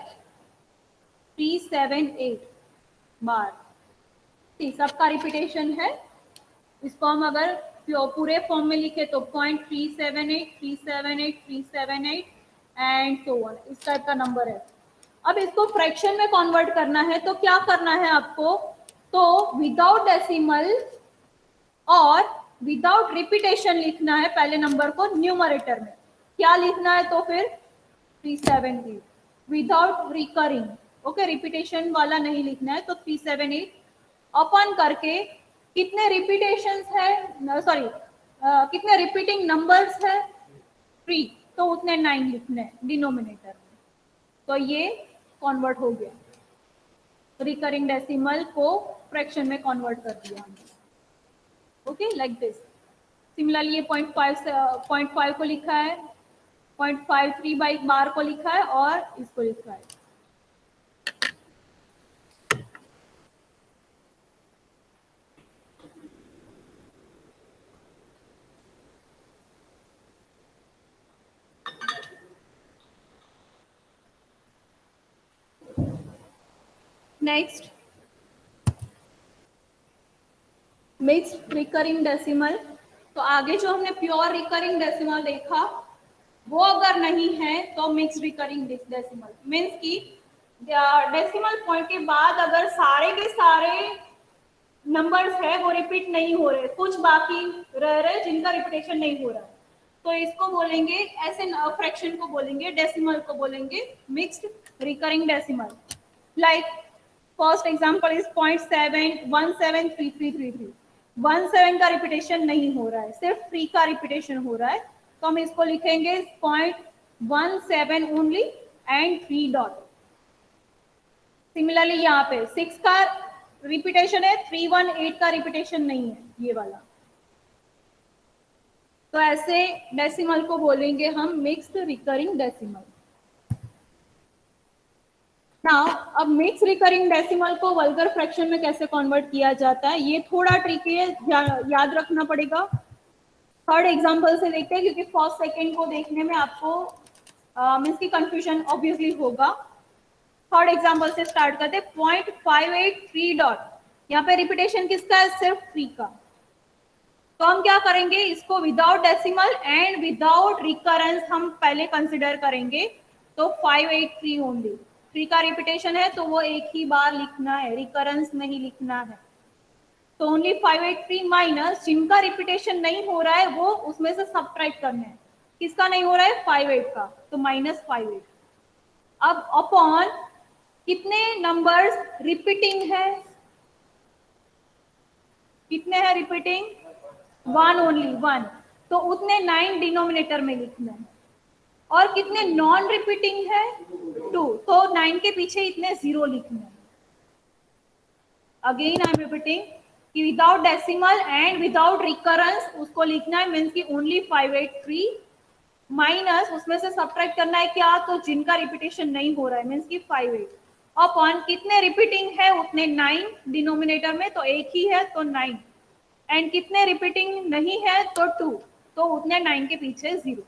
378 बार, सबका रिपीटेशन है, इसको हम अगर पूरे फॉर्म में लिखे तो 0.378 378 378 एंड सो ऑन, इस टाइप का नंबर है। अब इसको फ्रैक्शन में कन्वर्ट करना है तो क्या करना है आपको, तो विदाउट डेसिमल और विदाउट रिपीटेशन लिखना है पहले नंबर को न्यूमरेटर में। क्या लिखना है, तो फिर 378 विदाउट रिकरिंग, ओके, रिपीटेशन वाला नहीं लिखना है। तो 378 अपन करके कितने रिपीटेशंस है, सॉरी कितने रिपीटिंग नंबर्स है 3, तो उतने 9 लिखने हैं डिनोमिनेटर में। तो ये कन्वर्ट हो गया, रिकरिंग डेसिमल को फ्रैक्शन में कन्वर्ट कर दिया हमने, ओके, लाइक दिस। सिमिलरली ये 0.5 को लिखा है, 0.53 बाई बार को लिखा है और इसको लिखा है। Next mixed recurring decimal. तो आगे जो हमने प्योर रिकरिंग डेसिमल देखा वो अगर नहीं है तो मिक्स्ड रिकरिंग डेसिमल मीन्स कि डेसिमल पॉइंट के बाद अगर सारे के सारे नंबर्स है वो रिपीट नहीं हो रहे, कुछ बाकी रह रहे जिनका रिपीटेशन नहीं हो रहा, तो इसको बोलेंगे, ऐसे फ्रैक्शन को बोलेंगे, डेसिमल को बोलेंगे mixed recurring decimal. Like first example is 0.7173333। 17 का रिपीटेशन नहीं हो रहा है, सिर्फ 3 का रिपीटेशन हो रहा है, तो हम इसको लिखेंगे 0.17 ओनली एंड 3 डॉट। सिमिलरली यहाँ पे 6 का रिपीटेशन है, 318 का रिपीटेशन नहीं है ये वाला, तो ऐसे डेसिमल को बोलेंगे हम मिक्स्ड रिकरिंग डेसिमल। नाउ अब मिक्स रिकरिंग डेसिमल को वल्गर फ्रैक्शन में कैसे कन्वर्ट किया जाता है, ये थोड़ा ट्रिकी है, याद रखना पड़ेगा। थर्ड एग्जांपल से देखते हैं क्योंकि फर्स्ट सेकंड को देखने में आपको मीन्स की कंफ्यूजन ऑब्वियसली होगा। थर्ड एग्जांपल से स्टार्ट करते हैं। 0.583 डॉट, यहाँ पे रिपीटेशन किसका है, सिर्फ 3 का, तो हम क्या करेंगे, इसको without decimal and without recurrence हम पहले कंसिडर करेंगे, तो 583 ओनली 3 का रिपीटेशन है तो वो एक ही बार लिखना है, रिकरेंस नहीं लिखना है। तो ओनली 583 माइनस जिनका रिपीटेशन नहीं हो रहा है वो उसमें से सब्ट्रैक्ट करना है। किसका नहीं हो रहा है? 58 का, तो -58। अब अपॉन कितने नंबर्स रिपीटिंग है, कितने हैं रिपीटिंग? 1 ओनली 1, तो उतने 9 डिनोमिनेटर में लिखना है। और कितने नॉन रिपीटिंग है? 2, तो 9 के पीछे इतने 0 लिखना है। अगेन आई एम रिपीटिंग कि without decimal and without recurrence उसको लिखना है, मीन्स की ओनली 583 माइनस उसमें से सब्ट्रैक्ट करना है क्या? तो जिनका रिपीटेशन नहीं हो रहा है, मीन्स की 58 अपॉन कितने रिपीटिंग है उतने 9 डिनोमिनेटर में, तो एक ही है तो 9, एंड कितने रिपीटिंग नहीं है तो 2, तो उतने 9 के पीछे 0।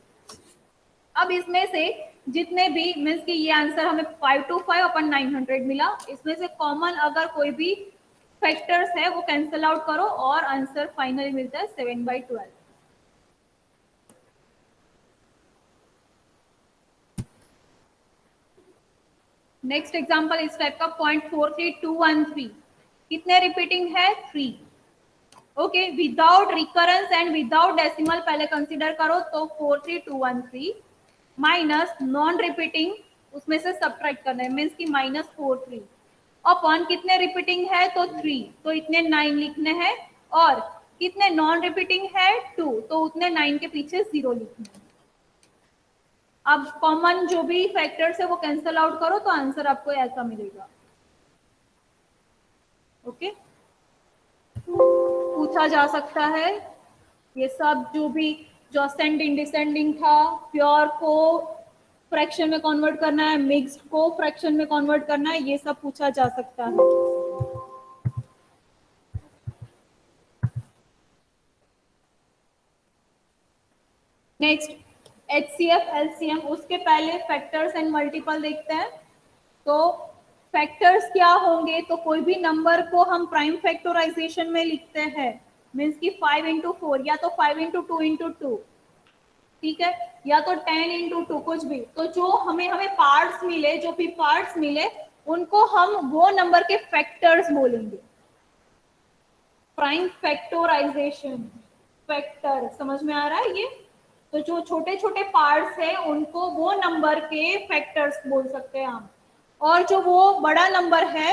अब इसमें से जितने भी मीन्स कि ये आंसर हमें 525 अपन 900 मिला, इसमें से कॉमन अगर कोई भी फैक्टर्स है वो कैंसिल आउट करो और आंसर फाइनली मिलता है 7/12। नेक्स्ट एग्जांपल इस टाइप का 0.43213, कितने रिपीटिंग है? 3। Okay, without recurrence and without decimal पहले कंसीडर करो, तो 43213 माइनस नॉन रिपीटिंग उसमें से सब्ट्रैक्ट करना है, मीन्स की -43 अपॉन कितने रिपीटिंग है? तो 3, तो इतने 9 लिखने हैं, और कितने नॉन रिपीटिंग है? 2, तो उतने 9 के पीछे 0 लिखने हैं। अब कॉमन जो भी फैक्टर्स है वो कैंसिल आउट करो तो आंसर आपको ऐसा मिलेगा। ओके, पूछा जा सकता है ये सब जो भी, जो असेंडिंग डिसेंडिंग था, प्योर को फ्रैक्शन में कन्वर्ट करना है, मिक्स्ड को फ्रैक्शन में कन्वर्ट करना है, ये सब पूछा जा सकता है। नेक्स्ट HCF LCM, उसके पहले फैक्टर्स एंड मल्टीपल देखते हैं। तो फैक्टर्स क्या होंगे? तो कोई भी नंबर को हम प्राइम फैक्टराइजेशन में लिखते हैं, मीन्स की 5 into 4 या तो 5 into 2 into 2, ठीक है, या तो 10 into 2, कुछ भी। तो जो हमें पार्ट्स मिले, जो भी पार्ट्स मिले उनको हम वो नंबर के फैक्टर्स बोलेंगे। प्राइम फैक्टराइजेशन, फैक्टर समझ में आ रहा है ये? तो जो छोटे छोटे पार्ट्स हैं उनको वो नंबर के फैक्टर्स बोल सकते हैं हम, और जो वो बड़ा नंबर है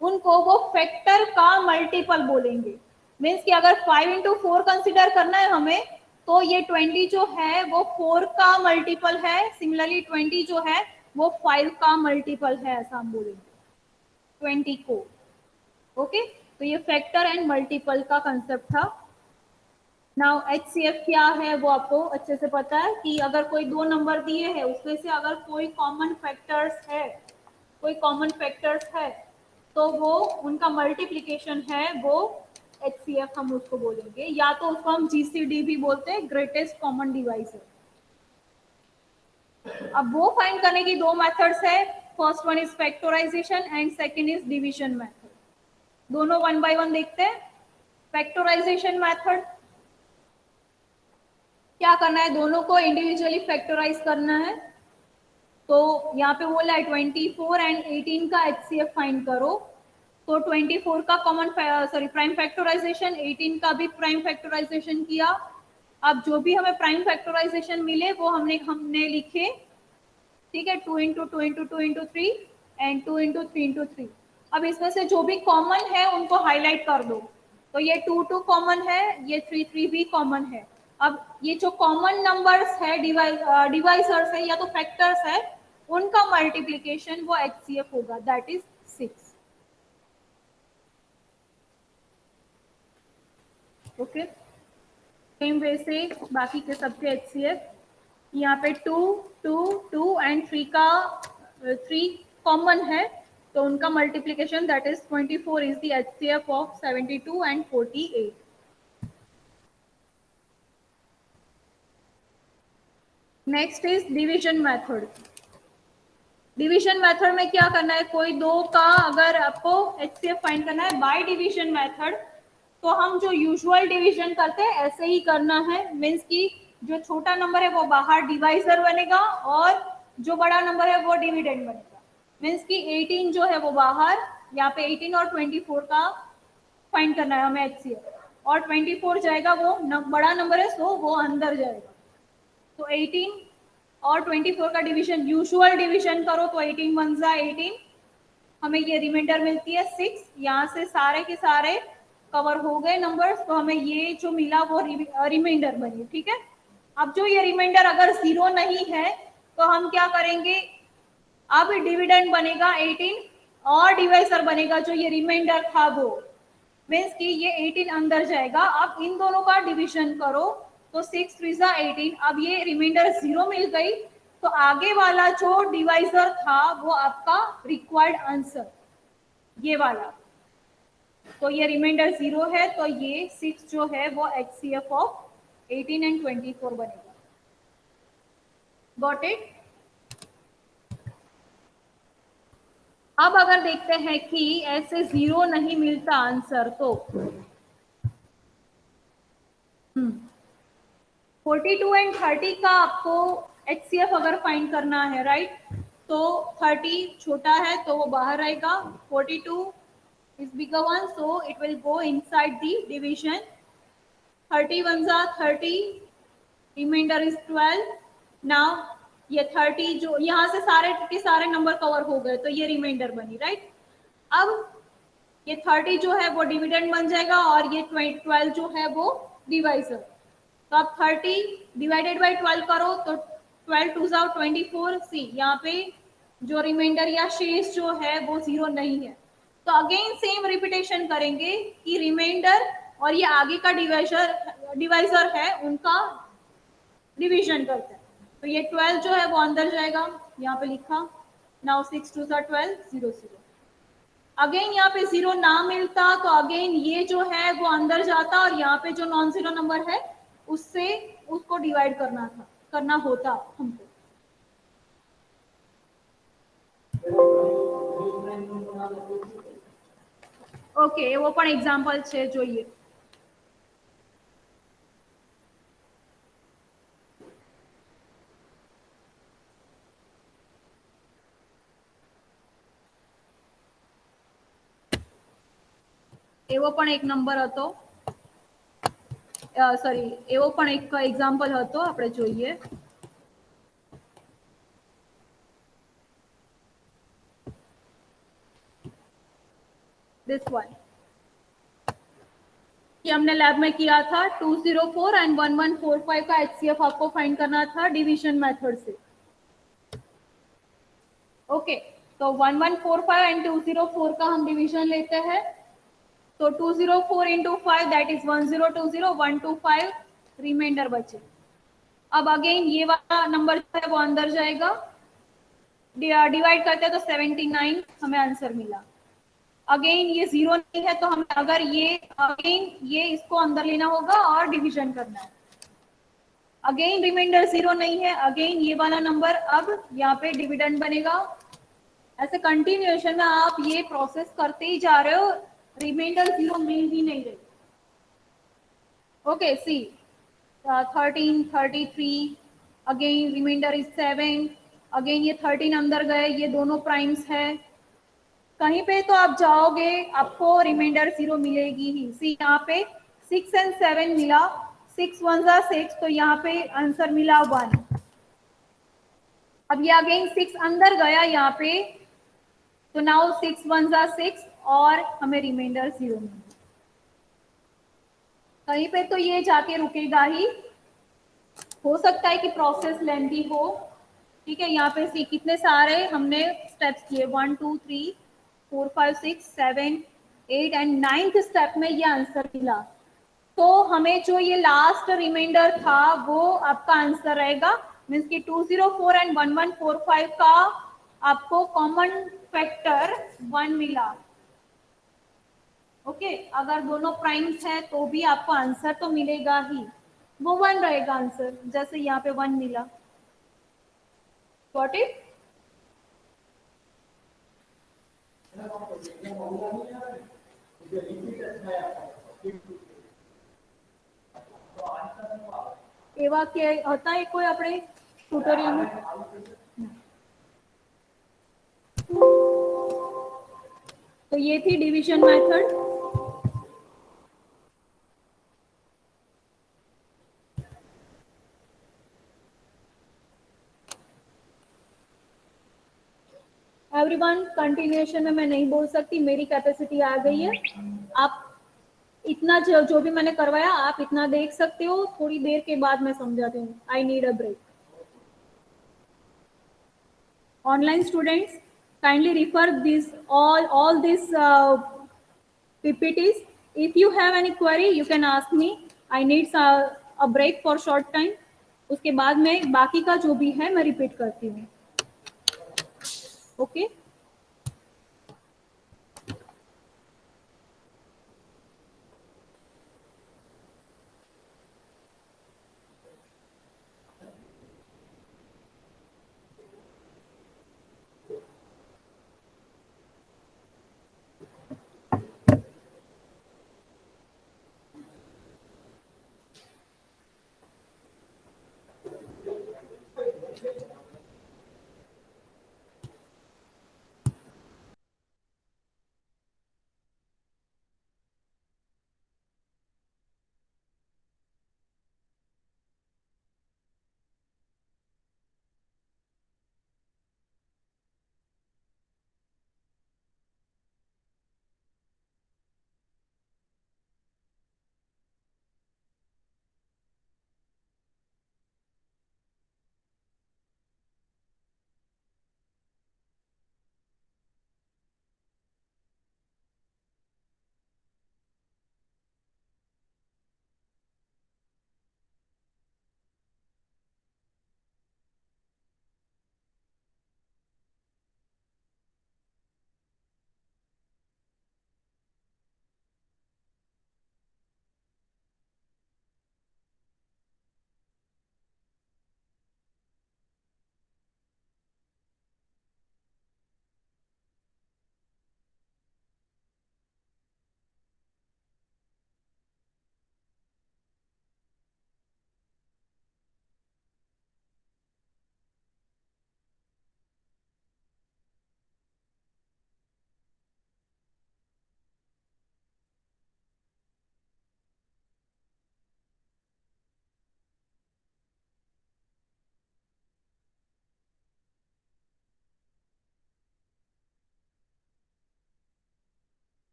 उनको वो फैक्टर का मल्टीपल बोलेंगे। मीन्स कि अगर 5 into 4 कंसिडर करना है हमें, तो ये 20 जो है वो 4 का मल्टीपल है, सिमिलरली 20 जो है वो 5 का मल्टीपल है, ऐसा हम बोलेंगे 20 को। ओके, तो ये फैक्टर एंड मल्टीपल का कंसेप्ट था। नाउ HCF क्या है वो आपको अच्छे से पता है कि अगर कोई दो नंबर दिए हैं उसमें से अगर कोई कॉमन फैक्टर्स है, कोई कॉमन फैक्टर्स है तो वो उनका मल्टीप्लिकेशन है, वो HCF हम उसको बोलेंगे, या तो उसको हम GCD भी बोलते हैं, ग्रेटेस्ट कॉमन डिवाइजर। अब वो फाइंड करने की दो मेथड्स है, first one is factorization and second is division method. दोनों वन बाय वन देखते हैं। फैक्टराइजेशन मेथड क्या करना है, दोनों को इंडिविजुअली फैक्टराइज करना है। तो यहाँ पे बोला है 24 एंड 18 का HCF फाइंड करो, तो 24 का कॉमन प्राइम फैक्टराइजेशन, 18 का भी प्राइम फैक्टराइजेशन किया। अब जो भी हमें प्राइम फैक्टराइजेशन मिले वो हमने लिखे, ठीक है, 2 into 2 into 2 into 3 and 2 into 3 into 3। अब इसमें से जो भी कॉमन है उनको हाईलाइट कर दो, तो ये 2 2 कॉमन है, ये 3 3 भी कॉमन है। अब ये जो कॉमन नंबर्स है, डिवाइजर्स है या तो फैक्टर्स है, उनका मल्टीप्लिकेशन वो HCF होगा, that is 6। Okay, same way से बाकी के सबके HCF, यहाँ पे 2 2 2 एंड 3 का 3 कॉमन है, तो उनका multiplication that is 24 is the HCF of 72 and 48। Next is division method. Division method में क्या करना है, कोई दो का अगर आपको HCF फाइंड करना है बाय डिवीजन मेथड, तो हम जो यूजुअल डिवीजन करते हैं ऐसे ही करना है। मीन्स की जो छोटा नंबर है वो बाहर डिवाइजर बनेगा और जो बड़ा नंबर है वो डिविडेंड बनेगा। मीन्स कि 18 जो है वो बाहर, यहाँ पे 18 और 24 का फाइंड करना है हमें HCF, और 24 जाएगा वो बड़ा नंबर है सो वो अंदर जाएगा। तो 18 और 24 का डिवीजन, यूजुअल डिवीजन करो तो 18 वन जा 18, हमें ये रिमाइंडर मिलती है 6। यहाँ से सारे के सारे कवर हो गए नंबर्स, तो हमें ये जो मिला वो रिमाइंडर बनी। ठीक है, अब जो ये रिमाइंडर अगर 0 नहीं है तो हम क्या करेंगे, अब डिविडेंड बनेगा 18 और डिवाइजर बनेगा जो ये रिमाइंडर था वो, मीन्स कि ये 18 अंदर जाएगा। अब इन दोनों का डिवीजन करो तो 6 3 जा 18, अब ये रिमाइंडर 0 मिल गई, तो आगे वाला जो डिवाइजर था वो आपका रिक्वायर्ड आंसर ये वाला, तो ये रिमाइंडर 0 है, तो ये 6 जो है वो HCF ऑफ 18 एंड 24 बनेगा। Got it? अब अगर देखते हैं कि ऐसे 0 नहीं मिलता आंसर तो 42 एंड 30 का आपको HCF अगर फाइंड करना है, राइट, तो 30 छोटा है तो वो बाहर आएगा, 42 is bigger one so it will go inside the division, 31 जा 30, remainder is 12। now ये 30 जो यहाँ से सारे के सारे नंबर कवर हो गए तो ये रिमाइंडर बनी, राइट। अब ये 30 जो है वो डिविडेंड बन जाएगा और ये 12 जो है वो डिवाइजर। तो आप 30 डिवाइडेड बाई 12 करो तो 12 टू जाओ 24। सी यहाँ पे जो रिमाइंडर या शेष जो है वो 0 नहीं है, तो अगेन सेम रिपीटेशन करेंगे कि रिमाइंडर और ये आगे का डिवाइजर है उनका डिवीजन करते हैं। तो ये 12 जो है वो अंदर जाएगा, यहाँ पे लिखा, नाउ 6 टू जा 12 0 0। अगेन यहाँ पे 0 ना मिलता तो अगेन ये जो है वो अंदर जाता और यहाँ पे जो नॉन जीरो नंबर है उससे उसको डिवाइड करना होता हमको। ओके, वो पण एग्जाम्पल છે જોઈએ। એવો પણ એક નંબર હતો, સોરી એવો પણ એક એક્ઝામ્પલ હતો, આપણે જોઈએ। दिस वन कि हमने लैब में किया था 204 एंड 1145 का HCF आपको फाइंड करना था डिवीजन मेथड से। ओके, तो 1145 एंड 204 का हम डिवीजन लेते हैं, तो 204 इंटू 5 दैट इज 1020, 125 रिमाइंडर बचे। अब अगेन ये वाला नंबर है वो अंदर जाएगा, डिवाइड करते हैं तो 79 हमें आंसर मिला। अगेन ये 0 नहीं है तो हमें अगर ये अगेन ये इसको अंदर लेना होगा और डिवीजन करना है। अगेन रिमाइंडर 0 नहीं है, अगेन ये वाला नंबर अब यहाँ पे डिविडेंड बनेगा। ऐसे कंटिन्यूएशन में आप ये प्रोसेस करते ही जा रहे हो, रिमाइंडर 0 मिल ही नहीं रही। Okay, see 13 33, again reminder is 7, again ये 13 अंदर गए, ये दोनों प्राइम्स है, कहीं पे तो आप जाओगे आपको रिमाइंडर 0 मिलेगी ही। सी यहाँ पे 6 एंड 7 मिला, 6 1 जा 6, तो यहाँ पे आंसर मिला 1। अब ये अगेन 6 अंदर गया यहाँ पे, तो नाउ 6 1 जा 6 और हमें रिमाइंडर 0 मिला। कहीं पे तो ये जाके रुकेगा ही, हो सकता है कि प्रोसेस लेंथी हो। ठीक है, यहाँ पे सी कितने सारे हमने स्टेप्स किए, 1 2 3 4 5 6 7 8 एंड 9th स्टेप में ये आंसर मिला। तो हमें जो ये लास्ट रिमाइंडर था वो आपका आंसर रहेगा, मीन्स कि 204 एंड 1145 का आपको कॉमन फैक्टर 1 मिला। ओके, अगर दोनों प्राइम्स है तो भी आपको आंसर तो मिलेगा ही, वो 1 रहेगा आंसर, जैसे यहाँ पे 1 मिला। Got it? એવા કે હતા એ કોઈ આપણે ટ્યુટોરિયલમાં? तो ये थी डिवीजन मेथड। एवरीवन, कंटिन्यूएशन में मैं नहीं बोल सकती, मेरी कैपेसिटी आ गई है। आप इतना जो भी मैंने करवाया आप इतना देख सकते हो, थोड़ी देर के बाद मैं समझाती हूँ। I need a break. Online students, kindly refer this all these PPTs. If you have any query, you can ask me. I need a break for short time. उसके बाद में बाकी का जो भी है मैं रिपीट करती हूँ। Okay?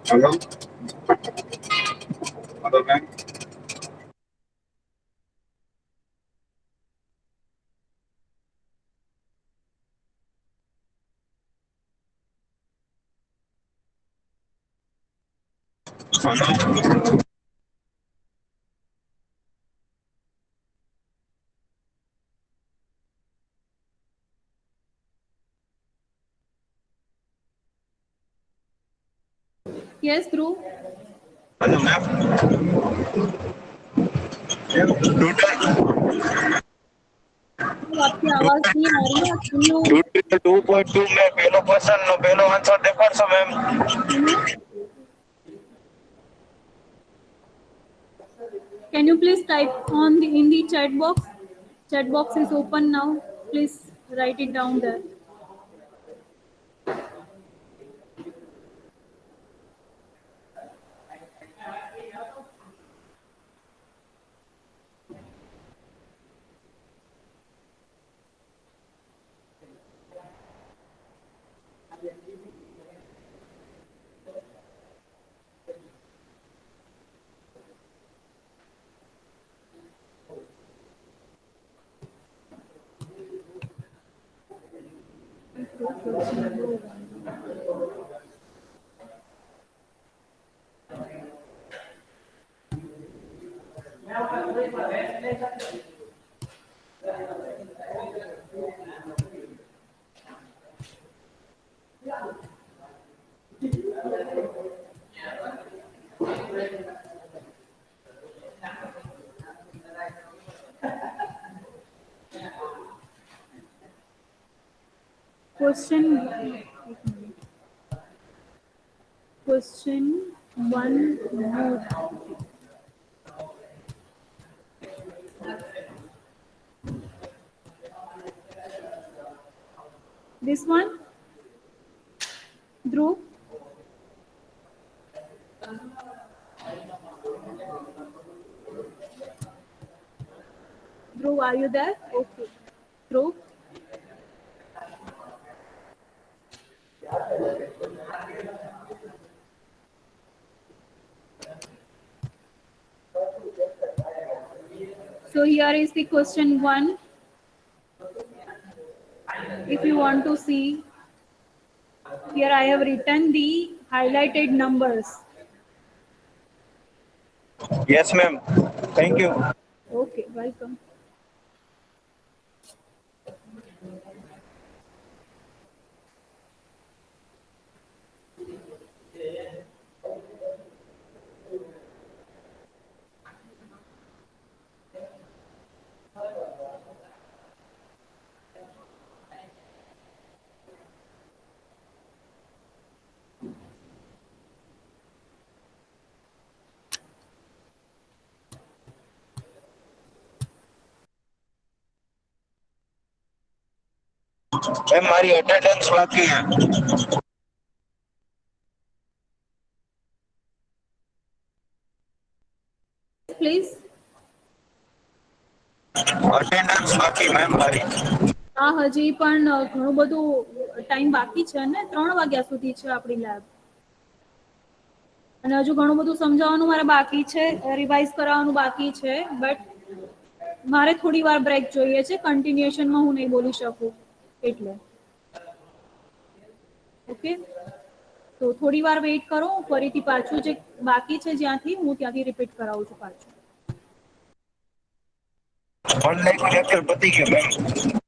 Hello hello ma'am. Hello yes Dhruv. Hello ma'am. आपकी आवाज नहीं आ रही है। ट्यूटोरियल 2.2 में पहलो क्वेश्चन नो पहलो आंसर देखाड़शो ma'am. Can you please type on in the chat box? Chat box is open now. Please write it down there. Question one more. This one. Dhruv, Dhruv, are you there? Okay. Dhruv, so here is the question 1. If you want to see, here I have written the highlighted numbers. Yes, ma'am. Thank you. Okay, welcome. Ma'am हमारी अटेंडेंस बाकी है. Please. અટેન્ડન્સ બાકી મેમ મારી. હા, હજી પણ ઘણું બધું ટાઈમ બાકી છે ને, 3 વાગ્યા સુધી છે આપણી લેબ. અને હજુ ઘણું બધું સમજાવવાનું મારે બાકી છે, રિવાઇઝ કરાવવાનું બાકી છે, બટ મારે થોડી વાર બ્રેક જોઈએ છે. કન્ટિન્યુએશનમાં હું નહીં બોલી શકું એટલે. ઓકે, તો થોડી વાર વેઇટ કરો. ફરીથી પાછું જે બાકી છે જ્યાંથી હું ત્યાંથી રિપીટ કરાવું છું પાછું. ઓનલાઈન લેક્ચર પતી ગયો ma'am.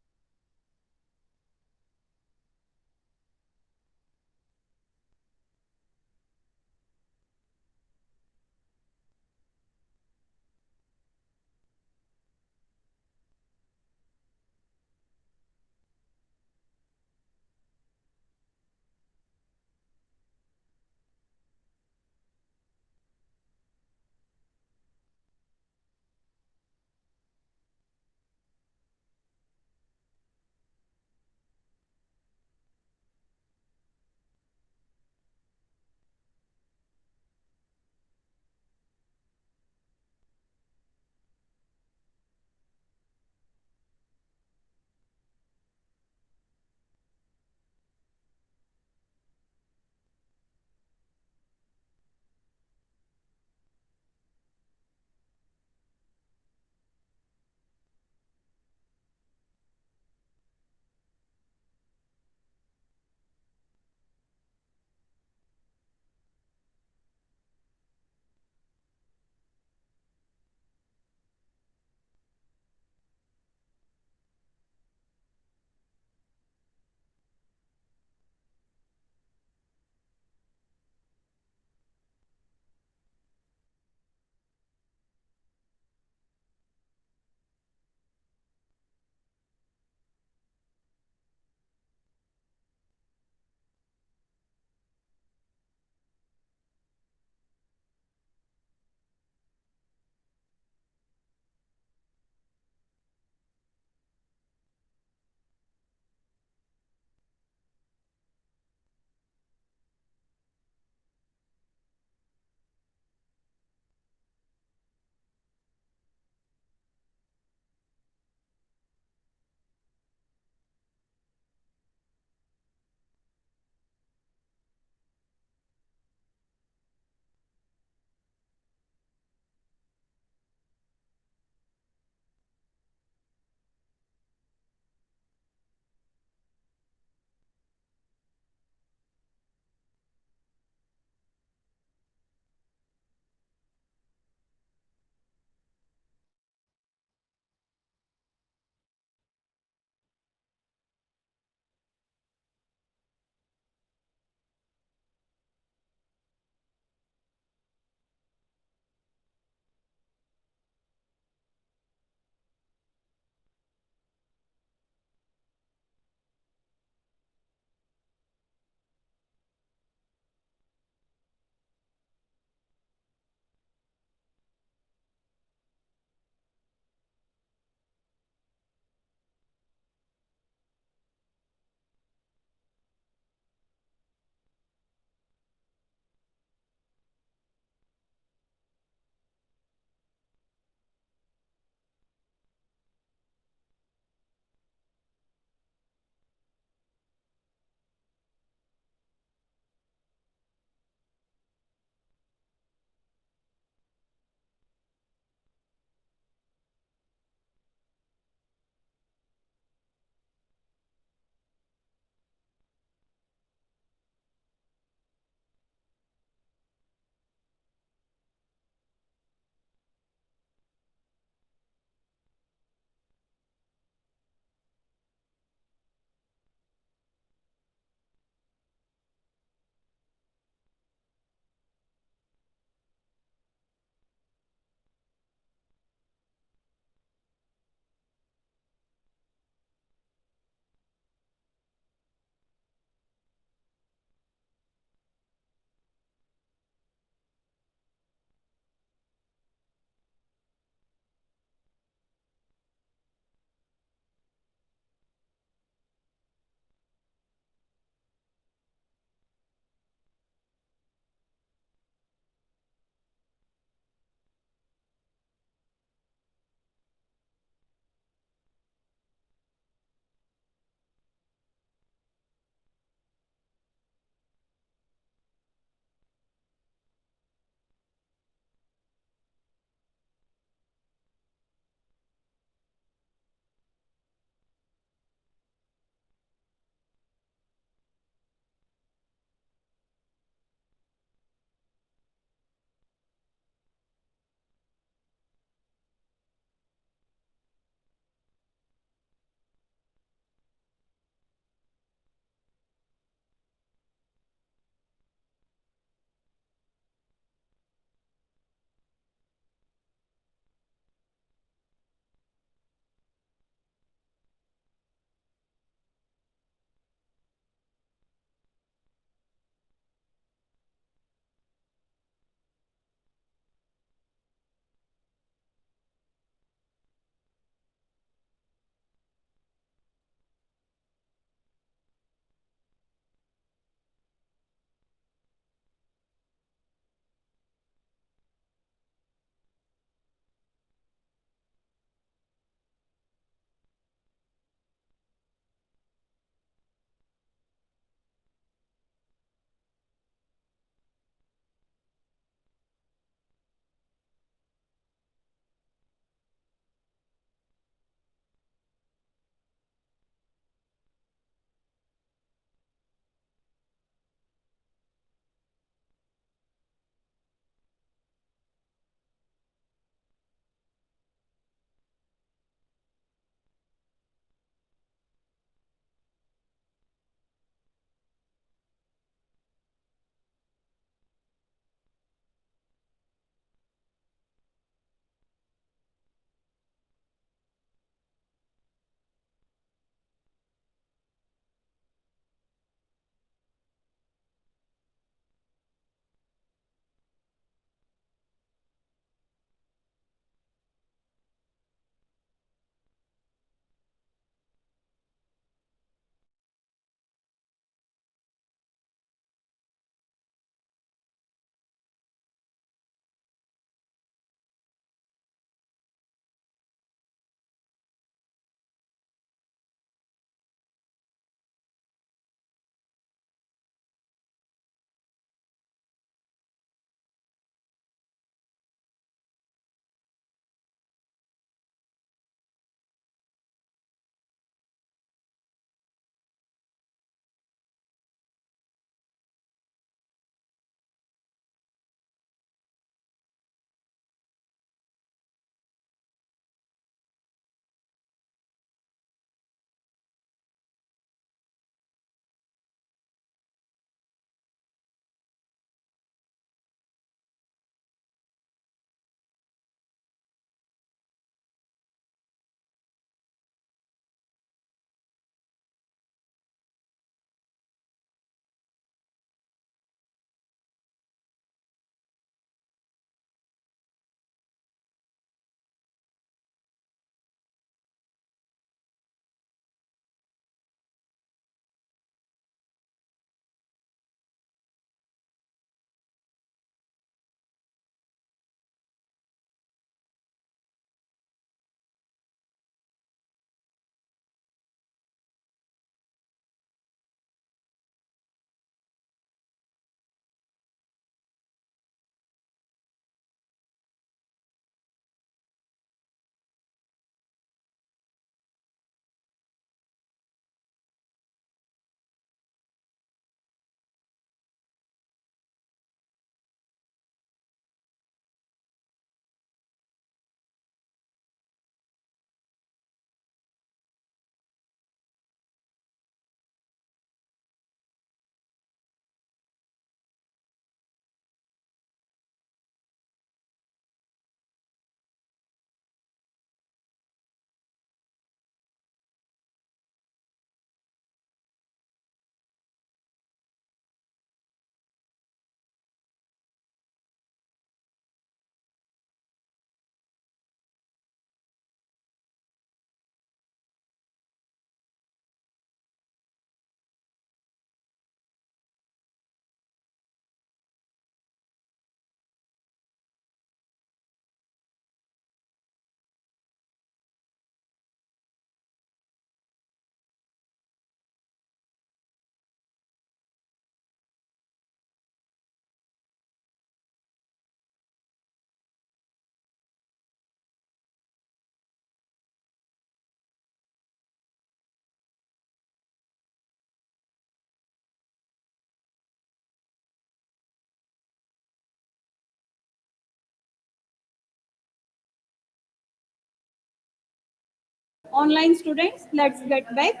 online students, let's get back.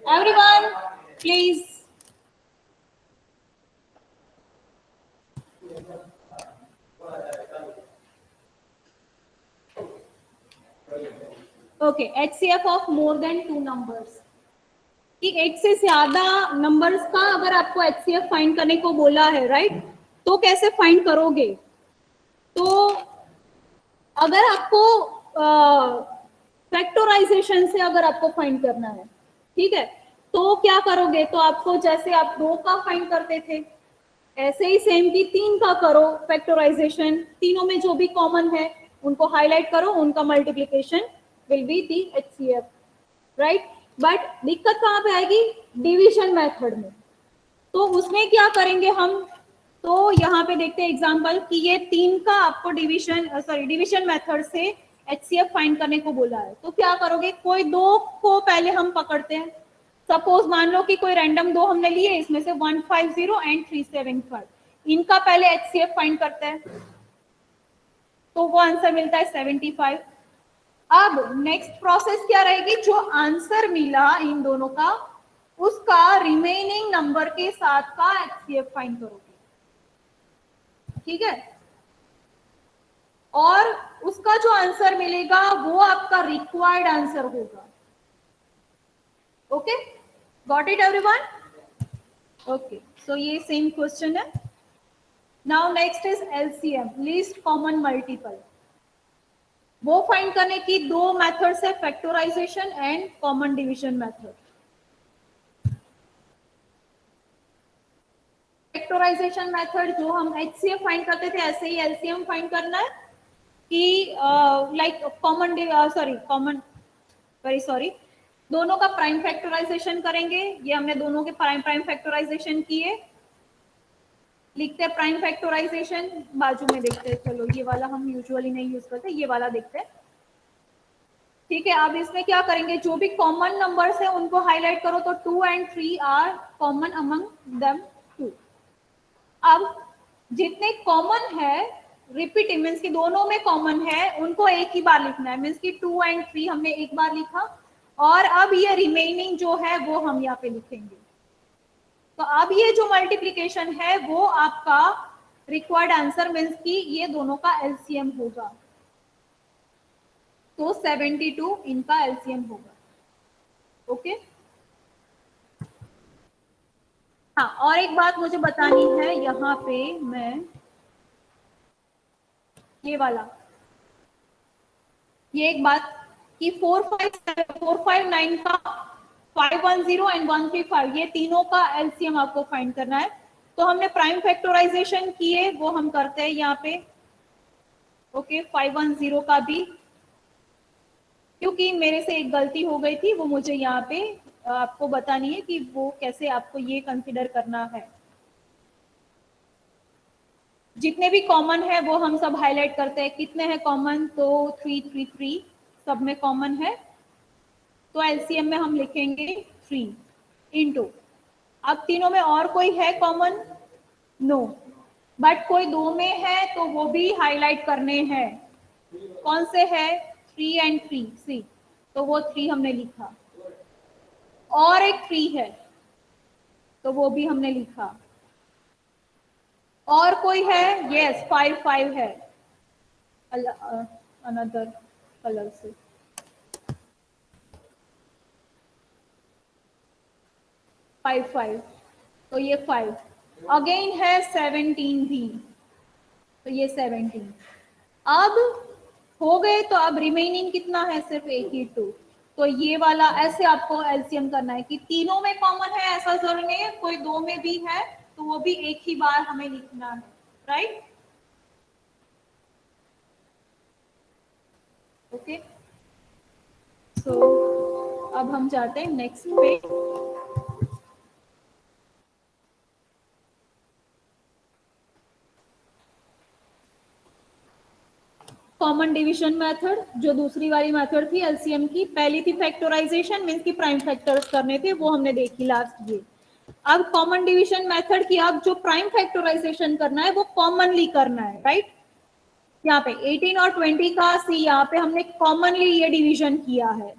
Everyone, please. Okay, HCF of more than 2 numbers. कि एक से ज्यादा नंबर्स का अगर आपको HCF फाइंड करने को बोला है, राइट, तो कैसे फाइंड करोगे? तो अगर आपको फैक्टराइजेशन से अगर आपको फाइंड करना है, ठीक है, तो क्या करोगे? तो आपको जैसे आप 2 का फाइंड करते थे ऐसे ही सेम की 3 का करो फैक्टराइजेशन। तीनों में जो भी कॉमन है उनको हाईलाइट करो, उनका multiplication will be the HCF, right. But दिक्कत कहाँ पे आएगी? डिवीजन मेथड में। तो उसमें क्या करेंगे हम? तो यहाँ पे देखते हैं एग्जांपल कि ये 3 का आपको डिवीजन मेथड से HCF फाइंड करने को बोला है। तो क्या करोगे? कोई 2 को पहले हम पकड़ते हैं। सपोज मान लो कि कोई रैंडम 2 हमने लिए, इसमें से 150 एंड 375, इनका पहले HCF फाइंड करते हैं, तो वो आंसर मिलता है 75। अब नेक्स्ट प्रोसेस क्या रहेगी? जो आंसर मिला इन दोनों का, उसका रिमेनिंग नंबर के साथ का HCF फाइंड करोगे, ठीक है, और उसका जो आंसर मिलेगा वो आपका रिक्वायर्ड आंसर होगा। Okay, got it everyone? Okay, so ये सेम क्वेश्चन है। Now next is LCM, least common multiple. वो फाइंड करने की 2 मेथड्स है, factorisation and common division method. Factorisation method जो हम HCF फाइंड करते थे, ऐसे ही LCM फाइंड करना है कि लाइक दोनों का प्राइम फैक्टराइजेशन करेंगे। ये हमने दोनों के प्राइम फैक्टराइजेशन किए, लिखते हैं प्राइम फैक्टराइजेशन, बाजू में देखते हैं। चलो ये वाला हम यूजुअली नहीं यूज करते, ये वाला देखते हैं, ठीक है। अब इसमें क्या करेंगे? जो भी कॉमन नंबर्स है उनको हाईलाइट करो, तो 2 and 3 are common among them 2। अब जितने कॉमन है, रिपीट मीन्स कि दोनों में कॉमन है, उनको एक ही बार लिखना है। मीन्स कि 2 and 3 हमने एक बार लिखा, और अब ये रिमेनिंग जो है वो हम यहाँ पे लिखेंगे। तो अब ये जो मल्टीप्लिकेशन है वो आपका रिक्वायर्ड आंसर मीन्स कि ये दोनों का LCM होगा। तो 72 इनका LCM होगा। ओके, हाँ, और एक बात मुझे बतानी है यहाँ पे, मैं ये वाला, ये एक बात कि 459 का 510 एंड 135, ये तीनों का LCM आपको फाइंड करना है। तो हमने प्राइम फैक्टराइजेशन किए, वो हम करते हैं यहाँ पे। ओके, 510 का भी, क्योंकि मेरे से एक गलती हो गई थी, वो मुझे यहाँ पे आपको बतानी है कि वो कैसे आपको ये कंसीडर करना है। जितने भी कॉमन है वो हम सब हाईलाइट करते हैं। कितने हैं कॉमन? तो 3 सब में कॉमन है, तो LCM में हम लिखेंगे 3 इंटू। अब तीनों में और कोई है कॉमन? नो, बट कोई 2 में है तो वो भी हाईलाइट करने हैं। कौन से है? 3 and 3 सी, तो वो 3 हमने लिखा। और एक 3 है तो वो भी हमने लिखा। और कोई है? यस, 5 है, अनदर कलर से। 5 तो ये 5 अगेन है। 17 भी, तो ये 17। अब हो गए, तो अब रिमेनिंग कितना है? सिर्फ एक ही 2। तो ये वाला ऐसे आपको LCM करना है कि तीनों में कॉमन है, ऐसा जरूरी नहीं है, कोई 2 में भी है तो वो भी एक ही बार हमें लिखना है, राइट? ओके, सो अब हम जाते हैं नेक्स्ट पे। कॉमन डिवीजन मेथड, जो दूसरी वाली मेथड थी LCM की। पहली थी फैक्टराइजेशन, मींस की प्राइम फैक्टर्स करने थे, वो हमने देखी लास्ट ये। अब कॉमन डिवीजन मेथड की, अब जो प्राइम फैक्टराइजेशन करना है वो कॉमनली करना है, राइट? यहाँ पे 18 और 20 का सी, यहाँ पे हमने कॉमनली ये डिवीजन किया है।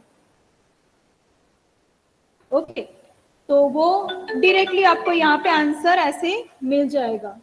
ओके, तो वो डायरेक्टली आपको यहाँ पे आंसर ऐसे मिल जाएगा।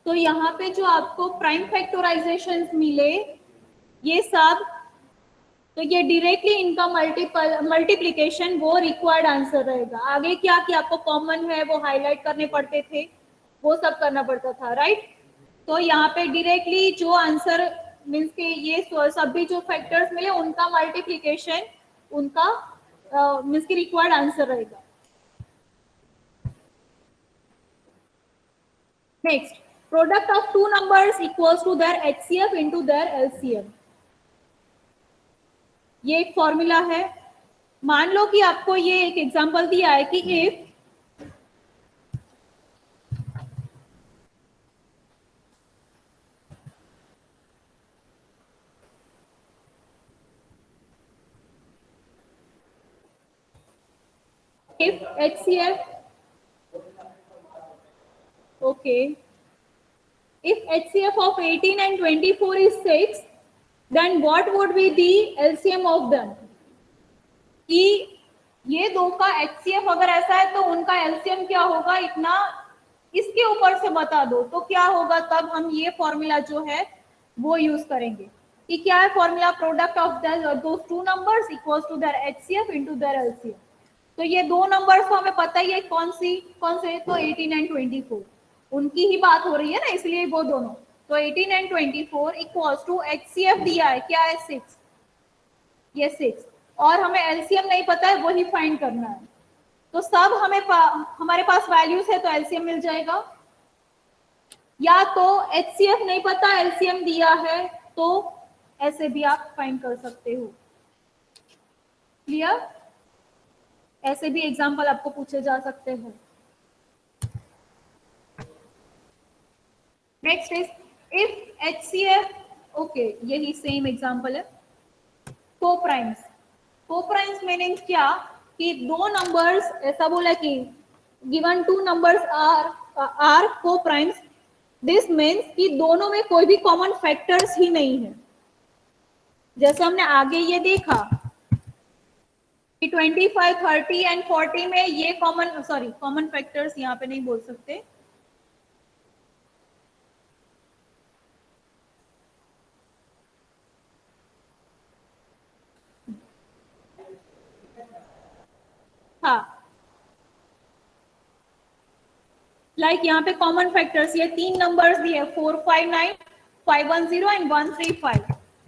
तो यहाँ पे जो आपको प्राइम फैक्टराइजेशन मिले ये सब, तो ये डायरेक्टली इनका मल्टीप्लिकेशन वो रिक्वायर्ड आंसर रहेगा। आगे क्या कि आपको कॉमन है वो हाईलाइट करने पड़ते थे, वो सब करना पड़ता था, राइट। तो यहाँ पे डायरेक्टली जो आंसर मीन्स के ये सभी जो फैक्टर्स मिले उनका मल्टीप्लिकेशन उनका मीन्स की रिक्वायर्ड आंसर रहेगा। Next, product of two numbers equals to their HCF into their LCM। ये एक फॉर्मूला है। मान लो कि आपको ये एक एग्जांपल दिया है कि if HCF, okay, if HCF of 18 and 24 is 6, then what would be the LCM of them? कि ये दो का HCF अगर ऐसा है तो उनका LCM क्या होगा, इतना इसके ऊपर से बता दो तो क्या होगा, तब हम ये फॉर्मूला जो है वो यूज करेंगे। कि क्या है formula, product of those two numbers equals to their HCF into their LCM। तो ये दो नंबर्स तो हमें पता ही है कौन से, तो 18 एंड 24 उनकी ही बात हो रही है ना, इसलिए वो दोनों। तो 18 एंड 24 इक्वल्स टू HCF दिया है क्या है 6, ये 6, और हमें LCM नहीं पता है, वही फाइंड करना है। तो सब हमारे पास वैल्यूज है तो LCM मिल जाएगा, या तो HCF नहीं पता LCM दिया है तो ऐसे भी आप फाइंड कर सकते हो। क्लियर? ऐसे भी एग्जांपल आपको पूछे जा सकते हैं। Next is if HCF, okay यही सेम एग्जांपल है। कोप्राइम्स, कोप्राइम्स मीनिंग क्या कि दो नंबर्स, ऐसा बोला कि given two numbers are coprimes, this means कि दोनों में कोई भी कॉमन फैक्टर्स ही नहीं है। जैसे हमने आगे ये देखा कि 25, 30 एंड 40 में ये कॉमन फैक्टर्स यहाँ पे नहीं बोल सकते। हाँ, लाइक यहाँ पे कॉमन फैक्टर्स ये तीन नंबर्स दिए 459, 510 एंड 135,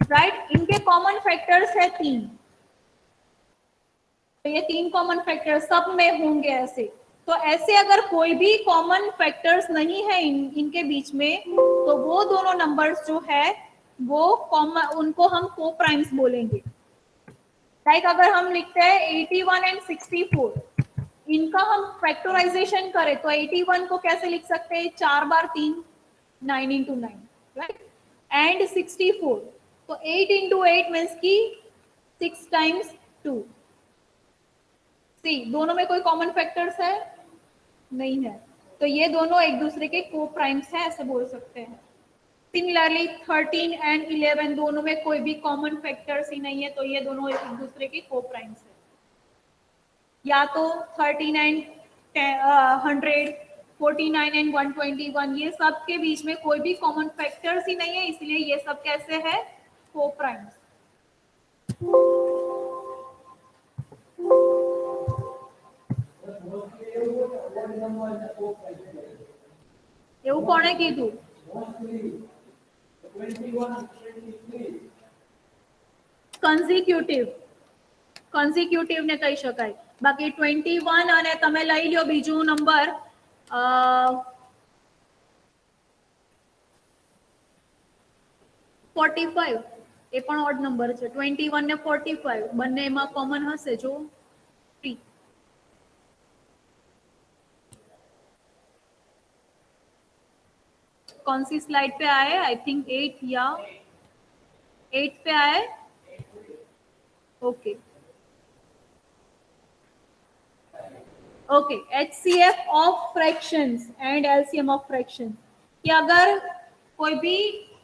राइट। इनके कॉमन फैक्टर्स है 3, तो ये 3 कॉमन फैक्टर्स सब में होंगे ऐसे। तो ऐसे अगर कोई भी कॉमन फैक्टर्स नहीं है इनके बीच में, तो वो दोनों नंबर्स जो है वो कॉमन, उनको हम कोप्राइम्स बोलेंगे। लाइक अगर हम लिखते हैं 81 एंड 64, इनका हम फैक्टराइजेशन करें तो 81 को कैसे लिख सकते हैं, 4 बार 3, 9 into 9, राइट। एंड 64, तो 8 into 8 मीन्स की 6 times 2। सी, दोनों में कोई कॉमन फैक्टर्स है नहीं है, तो ये दोनों एक दूसरे के कोप्राइम्स हैं, ऐसे बोल सकते हैं। सिमिलरली 13 एंड 11 दोनों में कोई भी कॉमन फैक्टर्स ही नहीं है, तो ये दोनों एक दूसरे के कोप्राइम्स हैं। या तो 13 एंड 100, 49 एंड 121, ये सब के बीच में कोई भी कॉमन फैक्टर्स ही नहीं है, इसलिए ये सब कैसे है, कोप्राइम्स। એવું કોણે કીધું? કન્ઝિક્યુટિવ ને કહી શકાય. બાકી 21 અને તમે લઈ લ્યો બીજું નંબર 45, એ પણ ઓડ નંબર છે. 21 ને 45 બંને એમાં કોમન હશે જો 3. कौन सी स्लाइड पे आए? आई थिंक 8 या 8 पे आए. Okay okay. HCF of fractions and LCM of fractions कि अगर कोई भी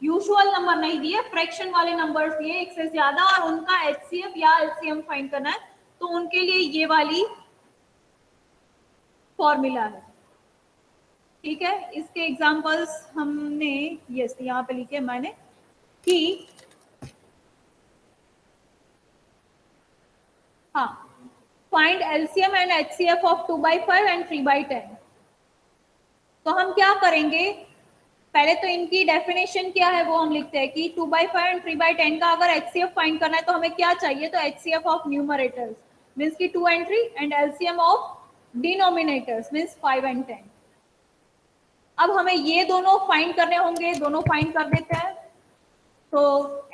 यूजुअल नंबर नहीं दिए, फ्रैक्शन वाले नंबर्स दिए एक से ज्यादा और उनका HCF या LCM फाइंड करना है, तो उनके लिए ये वाली फॉर्मूला है. ठीक है, इसके एग्जांपल्स हमने यस यहाँ पे लिखे मैंने कि हाँ, find LCM and HCF of 2/5 and 3/10. तो हम क्या करेंगे, पहले तो इनकी डेफिनेशन क्या है वो हम लिखते हैं कि 2/5 एंड 3/10 का अगर एचसीएफ फाइंड करना है तो हमें क्या चाहिए, तो एचसीएफ ऑफ न्यूमरेटर्स मीन्स की 2 and 3 and LCM of denominators means 5 and 10. अब हमें ये दोनों फाइंड करने होंगे, दोनों फाइंड कर देते हैं. तो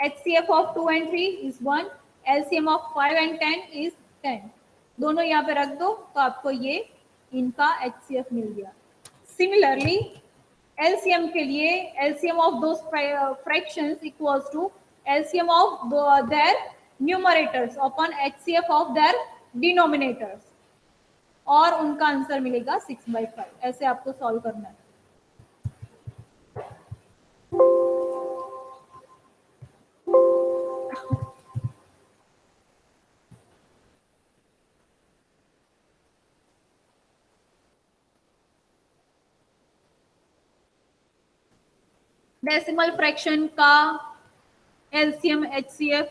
HCF of 2 and 3 is 1, LCM of 5 and 10 is 10. दोनों यहाँ पे रख दो तो आपको ये इनका HCF मिल गया. सिमिलरली LCM के लिए LCM of those fractions equals to LCM of their numerators upon HCF of their denominators और उनका आंसर मिलेगा 6/5. ऐसे आपको सॉल्व करना है. डेसिमल फ्रैक्शन का LCM HCF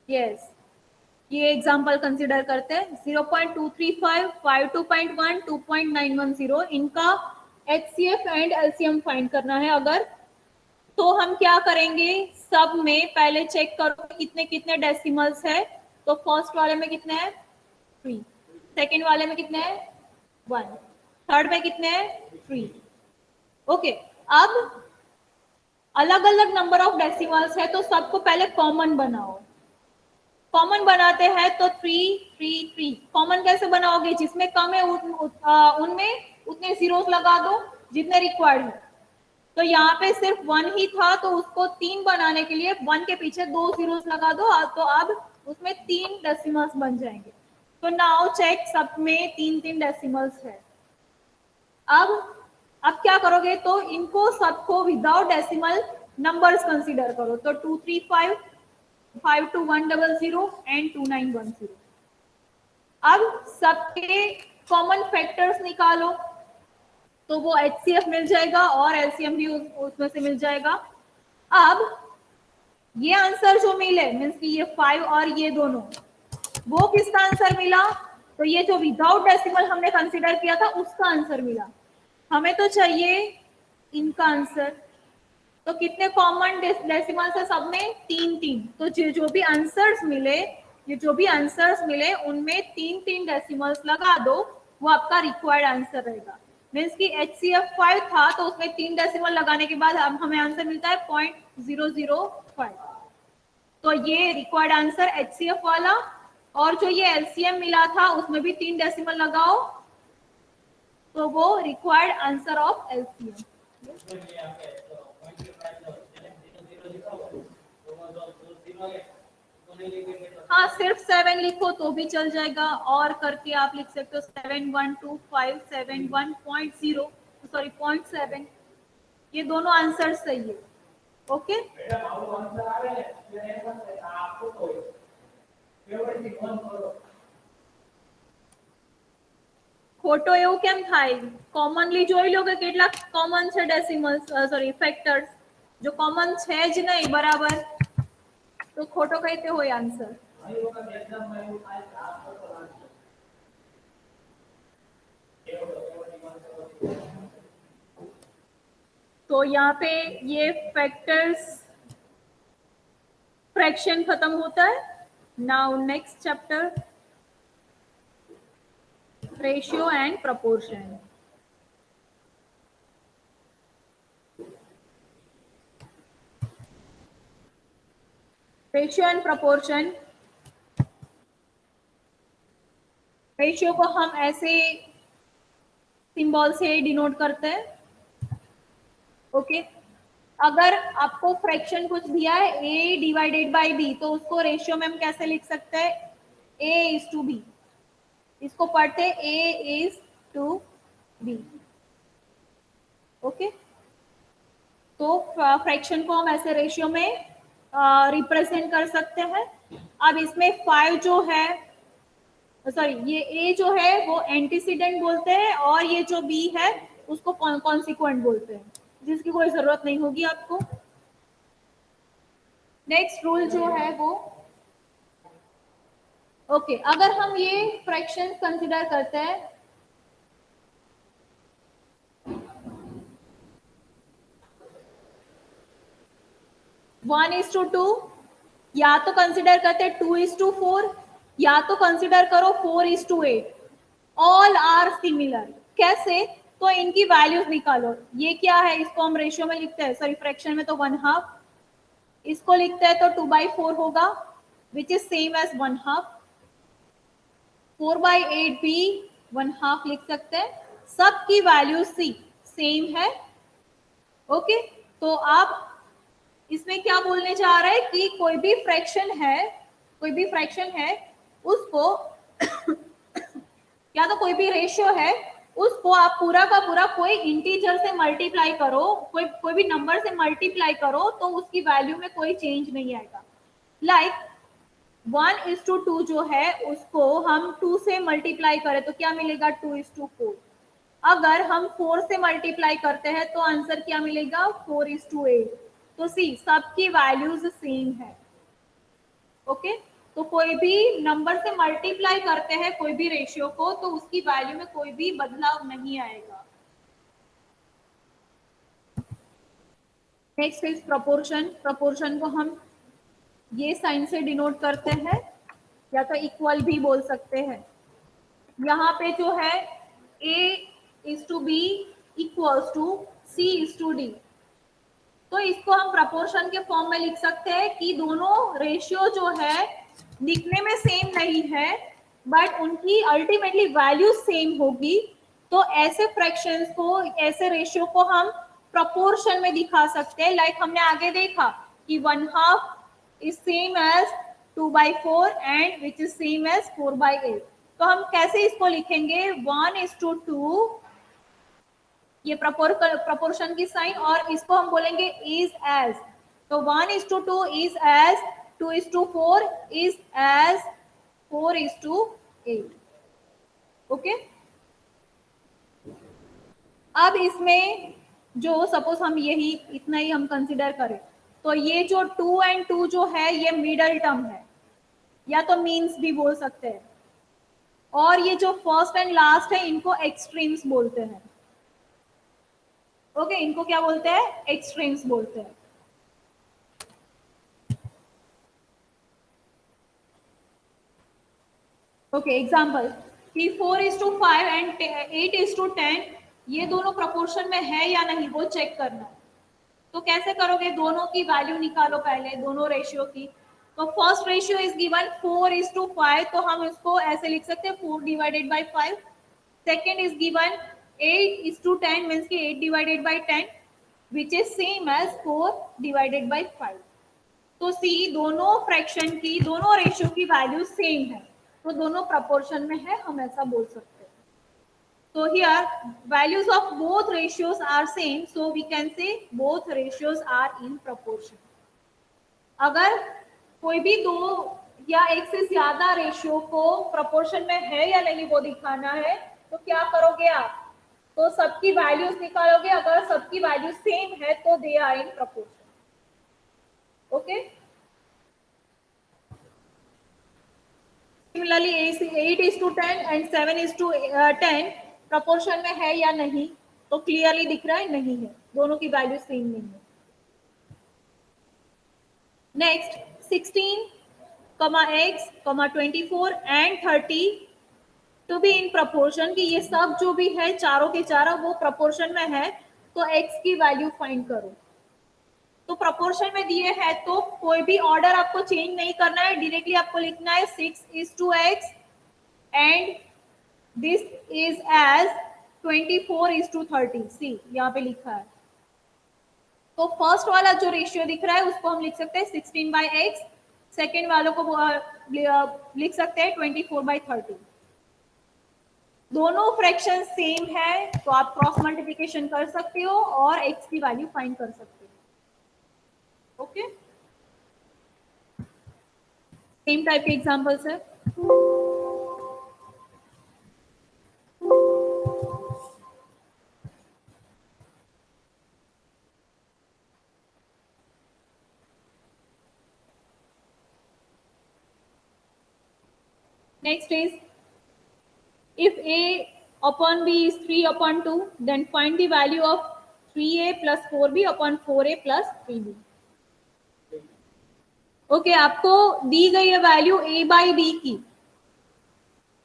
यस, ये एग्जांपल कंसीडर करते हैं. 0.235, 52.1, 2.910 इनका HCF एंड LCM फाइंड करना है. अगर तो हम क्या करेंगे, सब में पहले चेक करो कितने कितने डेसिमल्स है. तो फर्स्ट वाले में कितने हैं 3, सेकेंड वाले में कितने हैं 1, थर्ड में कितने हैं 3. ओके, अब अलग अलग नंबर ऑफ डेसिमल्स है तो सबको पहले कॉमन बनाओ. कॉमन बनाते हैं तो 3 3 3. कॉमन कैसे बनाओगे, जिसमें कम है उनमें उतने जीरोस लगा दो जितने रिक्वायर्ड है. तो यहाँ पे सिर्फ 1 ही था तो उसको 3 बनाने के लिए 1 के पीछे 2 जीरोस लगा दो, तो अब उसमें 3 डेसिमल्स बन जाएंगे. तो नाउ चेक, सब में 3 3 डेसिमल्स है. अब क्या करोगे, तो इनको सबको विदाउट डेसिमल नंबर्स कंसीडर करो. तो 235, 52100 एंड 2910. अब सबके कॉमन फैक्टर्स निकालो तो वो HCF मिल जाएगा और LCM भी उसमें से मिल जाएगा. अब ये आंसर जो मिले मीन्स कि ये 5 और ये दोनों, वो किसका आंसर मिला, तो ये जो विदाउट डेसिमल हमने कंसीडर किया था उसका आंसर मिला. हमें तो चाहिए इनका आंसर. तो कितने कॉमन डेसिमल्स है सब में 3 3. तो जो भी आंसर्स मिले, ये जो भी आंसर्स मिले उनमें 3 3 डेसिमल्स लगा दो, वो आपका रिक्वायर्ड आंसर रहेगा. मीन्स की HCF 5 था तो उसमें 3 डेसिमल लगाने के बाद अब हमें आंसर मिलता है 0.005. तो ये रिक्वायर्ड आंसर HCF वाला, और जो ये LCM मिला था उसमें भी 3 डेसिमल लगाओ तो वो रिक्वायर्ड आंसर ऑफ LCM. हाँ, सिर्फ 7 लिखो तो भी चल जाएगा, और करके आप लिख सकते हो 712571.0 सॉरी 0.7. ये दोनों आंसर सही है. ओके, ખોટો એવું કેમ થાય, કોમનલી જોઈ લો કે કેટલા કોમન છે ડેસિમલ્સ સોરી ફેક્ટર્સ. જો કોમન છે જ નહીં બરાબર તો ખોટો કઈ રીતે હોય આન્સર. तो यहाँ पे ये फैक्टर्स फ्रैक्शन खत्म होता है। Now next chapter, ratio and proportion. Ratio and proportion, ratio को हम ऐसे सिंबल से डिनोट करते हैं। ओके, अगर आपको फ्रैक्शन कुछ दिया है a डिवाइडेड बाय b, तो उसको रेशियो में हम कैसे लिख सकते हैं? a is to b। इसको पढ़ते a is to b। Okay, तो फ्रैक्शन को हम ऐसे रेशियो में रिप्रेजेंट कर सकते हैं। अब इसमें 5 जो है, सॉरी, ये a जो है वो एंटीसीडेंट बोलते हैं और ये जो b है उसको कॉन्सिक्वेंट बोलते हैं, जिसकी कोई जरूरत नहीं होगी आपको। नेक्स्ट रूल जो है वो, ओके, अगर हम ये फ्रैक्शन कंसिडर करते हैं, वन इज टू टू, या तो कंसिडर करते हैं 2:4, या तो कंसिडर करो 4:8। All are similar. कैसे? तो इनकी वैल्यूज निकालो। ये क्या है, इसको हम रेशियो में लिखते हैं, सॉरी फ्रैक्शन में तो 1/2, इसको लिखते हैं तो 2/4 होगा, विच इज सेम एज 1/2। 4/8 भी 1/2 लिख सकते हैं। सबकी वैल्यू सी सेम है। ओके, तो आप इसमें क्या बोलने जा रहे हैं कि कोई भी फ्रैक्शन है उसको या तो कोई भी रेशियो है उसको आप पूरा का पूरा कोई इंटीजर से मल्टीप्लाई करो, कोई भी नंबर से मल्टीप्लाई करो, तो उसकी वैल्यू में कोई चेंज नहीं आएगा। लाइक 1:2 जो है उसको हम 2 से मल्टीप्लाई करें तो क्या मिलेगा? 2:4। अगर हम 4 से मल्टीप्लाई करते हैं तो आंसर क्या मिलेगा? 4:8। तो सी, सबकी वैल्यूज सेम है। ओके, तो कोई भी नंबर से मल्टीप्लाई करते हैं कोई भी रेशियो को, तो उसकी वैल्यू में कोई भी बदलाव नहीं आएगा। Next is proportion. प्रपोर्शन को हम ये साइन से डिनोट करते हैं, या तो इक्वल भी बोल सकते हैं। यहाँ पे जो है a:b इक्वल्स टू c:d, तो इसको हम प्रपोर्शन के फॉर्म में लिख सकते हैं कि दोनों रेशियो जो है दिखने में सेम नहीं है, बट उनकी अल्टीमेटली वैल्यू सेम होगी। तो ऐसे फ्रैक्शंस को, ऐसे रेशियो को हम प्रपोर्शन में दिखा सकते हैं। लाइक हमने आगे देखा कि 1/2 is same as 2/4 and which is same as 4/8। तो हम कैसे इसको लिखेंगे? 1:2, ये प्रपोर्शन की साइन, और इसको हम बोलेंगे इज एज। तो 1:2 is as 2:4 is as 4:8। Okay, अब इसमें जो सपोज हम यही इतना ही हम कंसिडर करें, तो ये जो 2 and 2 जो है ये मिडल टर्म है, या तो मीन्स भी बोल सकते हैं, और ये जो फर्स्ट एंड लास्ट है इनको एक्सट्रीम्स बोलते हैं। ओके, इनको क्या बोलते हैं? एक्सट्रीम्स बोलते हैं। ओके, एग्जांपल कि 4:5 एंड 8:10, ये दोनों प्रोपोर्शन में है या नहीं वो चेक करना है। तो कैसे करोगे? दोनों की वैल्यू निकालो पहले, दोनों रेशियो की। तो फर्स्ट रेशियो इज गिवन 4:5, तो हम इसको ऐसे लिख सकते हैं 4/5। सेकेंड इज गिवन 8:10, मीन्स की 8/10, विच इज सेम एज 4/5। तो सी, दोनों फ्रैक्शन की, दोनों रेशियो की वैल्यू सेम है, तो दोनों प्रपोर्शन में है, हम ऐसा बोल सकते हैं। तो here values of both ratios are same, so we can say both ratios are in proportion. अगर कोई भी दो या एक से ज्यादा रेशियो को प्रपोर्शन में है या नहीं वो दिखाना है, तो क्या करोगे आप? तो सबकी वैल्यूज निकालोगे। अगर सबकी वैल्यू सेम है तो they are in proportion. Okay, similarly 8:10 and 7:10 proportion में है या नहीं, तो क्लियरली दिख रहा है नहीं है, दोनों की वैल्यू सेम नहीं है। Next 16, x, 24 and 30 to be in proportion, कि ये सब जो भी है चारों के चारों वो प्रपोर्शन में है, तो x की वैल्यू फाइंड करो। तो प्रपोर्शन में दिए है तो कोई भी ऑर्डर आपको चेंज नहीं करना है, डायरेक्टली आपको लिखना है 6:x and this is as 24:30। See यहाँ पे लिखा है। तो फर्स्ट वाला जो रेशियो दिख रहा है उसको हम लिख सकते हैं 16/x, सेकेंड वालों को लिख सकते हैं 24/30। दोनों फ्रैक्शन सेम है तो आप क्रॉस मल्टीप्लिकेशन कर सकते हो और x की वैल्यू फाइंड कर सकते हो। ओके, सेम टाइप के एग्जांपल्स है। Next is, if a upon b is 3/2, then find the value of 3a plus 4b upon 4a plus 3b. Okay, आपको दी गई है वैल्यू a/b की,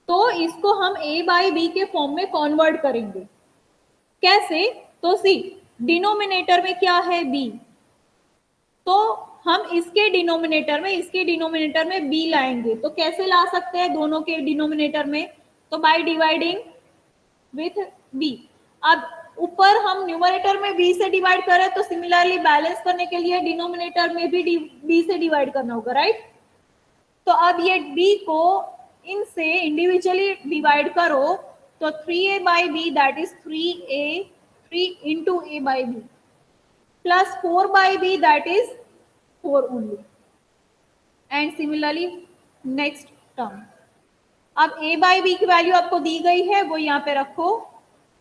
तो इसको हम a/b के फॉर्म में कन्वर्ट करेंगे। कैसे? तो सी, डिनोमिनेटर में क्या है b, तो हम इसके डिनोमिनेटर में b लाएंगे। तो कैसे ला सकते हैं दोनों के डिनोमिनेटर में? तो बाय डिवाइडिंग विथ b। अब ऊपर हम न्यूमरेटर में b से डिवाइड करें तो सिमिलरली बैलेंस करने के लिए डिनोमिनेटर में भी b से डिवाइड करना होगा, राइट? तो अब ये b को इनसे इंडिविजुअली डिवाइड करो तो 3a/b that is 3 into a/b plus 4/b that is 4 only, and similarly next term। अब a/b की वैल्यू आपको दी गई है वो यहाँ पे रखो,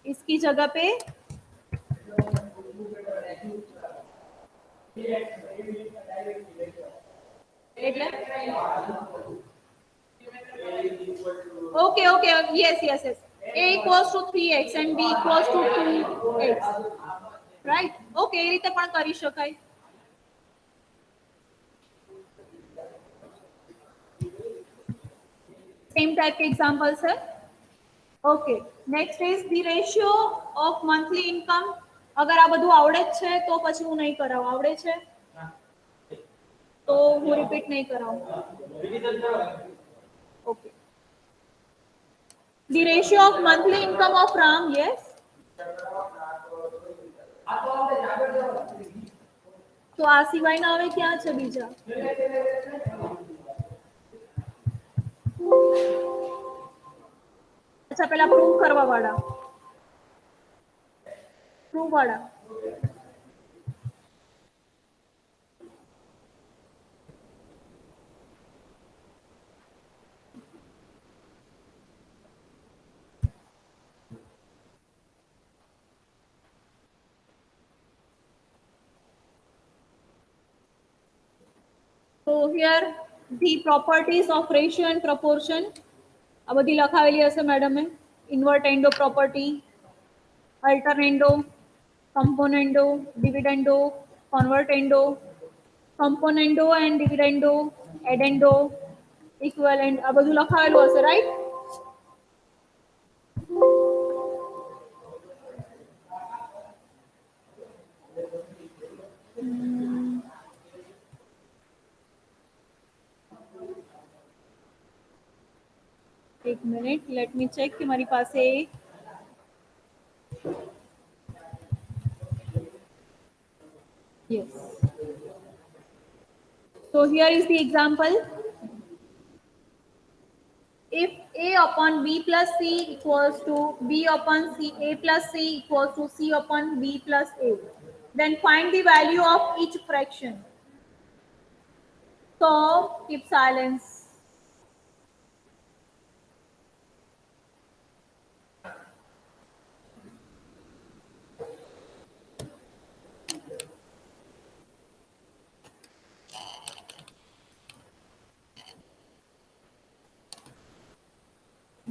इसकी जगह पे okay okay yes yes yes, a equals to 3x and b equals to 2x, right? Okay, એ રીતે પણ કરી શકાય। सेम टाइप के एग्जांपल्स है। Okay, next is the ratio of monthly income. अगर આ બધું આવડે જ છે તો પછી હું નહીં કરાવું, આવડે છે તો હું રિપીટ નહીં કરાવું। Okay, the ratio of monthly income of Ram, yes. તો આ સિવાયના હવે ક્યાં છે બીજા? अच्छा, पहला प्रूव करवा वाला, प्रूव वाला। So here the properties of ratio and proportion આ બધી લખાવેલી હશે મેડમે। ઇન્વર્ટેન્ડો પ્રોપર્ટી, અલ્ટરનેન્ડો, કમ્પોનેન્ડો, ડિવિડેન્ડો, કન્વર્ટેન્ડો, કમ્પોનેન્ડો એન્ડ ડિવિડેન્ડો, એડેન્ડો, ઇક્વિવેલેન્ટ, આ બધું લખાવેલું હશે, રાઈટ? एक मिनट, लेट मी चेक कि हमारी पास है। Yes. So here is the example. If a upon b plus c equals to b upon c, a plus c equals to c upon b plus a, then find the value of each fraction. So keep silence.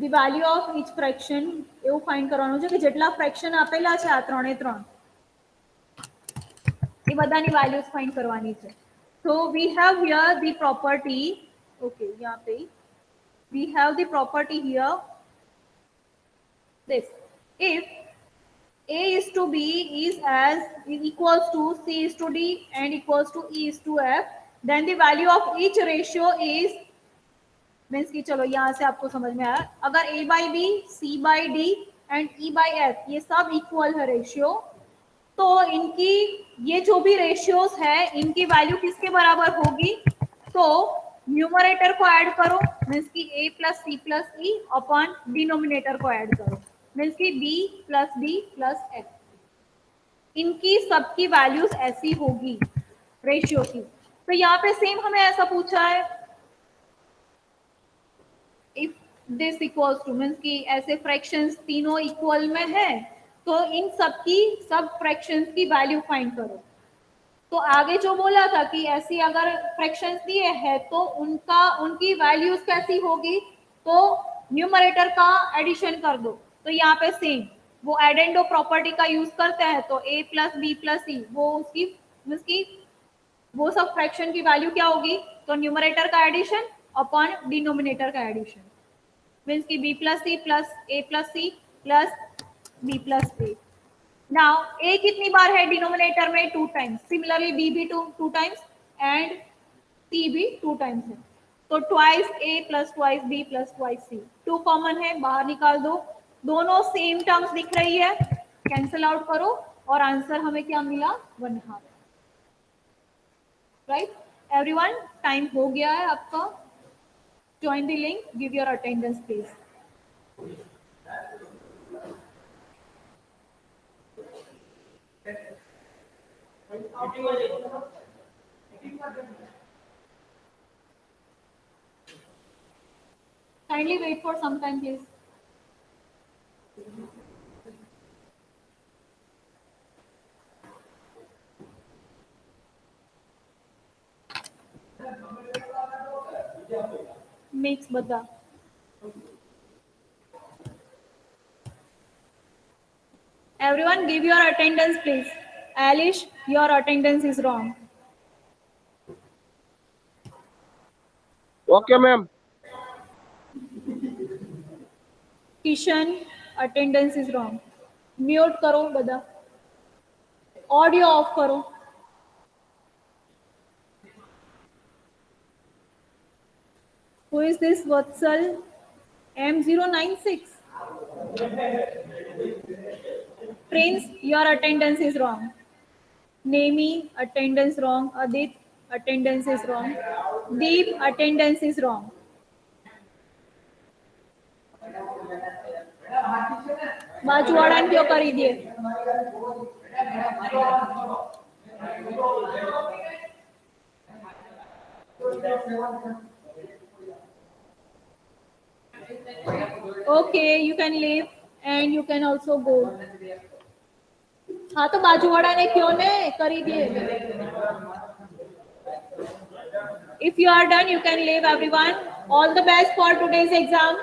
The value of each fraction એવું ફાઇન્ડ કરવાનું છે કે જેટલા ફ્રેક્શન આપેલા છે આ ત્રણે ત્રણ એ બધાની વેલ્યુઝ ફાઇન્ડ કરવાની છે. So we have here the property, okay, यहाँ पे we have the property here, this, if A is to B is equals to C is to D and equals to E is to F, then the value of each ratio is, means कि चलो यहाँ से आपको समझ में आया, अगर A by B, C by D and E by F ये सब इक्वल है रेशियो, तो इनकी ये जो भी रेशियोज है इनकी वैल्यू किसके बराबर होगी, तो न्यूमरेटर को ऐड करो मीन्स कि a plus c plus e upon denominator को ऐड करो मीन्स कि b plus d plus f, इनकी सबकी वैल्यूज ऐसी होगी रेशियो की. तो यहाँ पे सेम हमें ऐसा पूछा है, if this equals two means कि ऐसे फ्रैक्शंस तीनों इक्वल में है तो इन सब फ्रैक्शंस की वैल्यू फाइंड करो. तो आगे जो बोला था कि ऐसी अगर फ्रैक्शंस दिए हैं तो उनकी वैल्यूज कैसी होगी, तो न्यूमरेटर का एडिशन कर दो. तो यहाँ पे सेम वो एडेंडो प्रॉपर्टी का यूज करते हैं, तो a प्लस बी प्लस सी वो उसकी मीन्स की वो सब फ्रैक्शन की वैल्यू क्या होगी, तो न्यूमरेटर का एडिशन अपॉन डिनोमिनेटर का एडिशन मीन्स की b plus c plus a plus c plus b plus a. Now a कितनी बार है डिनोमिनेटर में, 2 टाइम्स, सिमिलरली b भी 2 टाइम्स एंड c भी 2 टाइम्स है, तो twice a plus twice b plus twice c, 2 common है बाहर निकाल दो, दोनों सेम टर्म्स दिख रही है, कैंसिल आउट करो और आंसर हमें क्या मिला, 1/2. राइट एवरीवन, टाइम हो गया है आपका. Join the link, give your attendance please. Kindly wait for some time, please. Mix bada. Everyone, give your attendance, please. Alish, your attendance is wrong. Okay ma'am. Kishan, attendance is wrong. Mute करो बदा. Audio off करो. Who is this Vatsal? M096. Prince, your attendance is wrong. Nemi, attendance wrong. Adit, attendance is wrong. Deep, attendance is wrong. बाजूवाड़ा क्यों करी दिए? Okay, you can leave and you can also go. हाँ तो बाजूवाड़ा ने क्यों ने करी दिए? If you are done, you can leave, everyone. All the best for today's exam.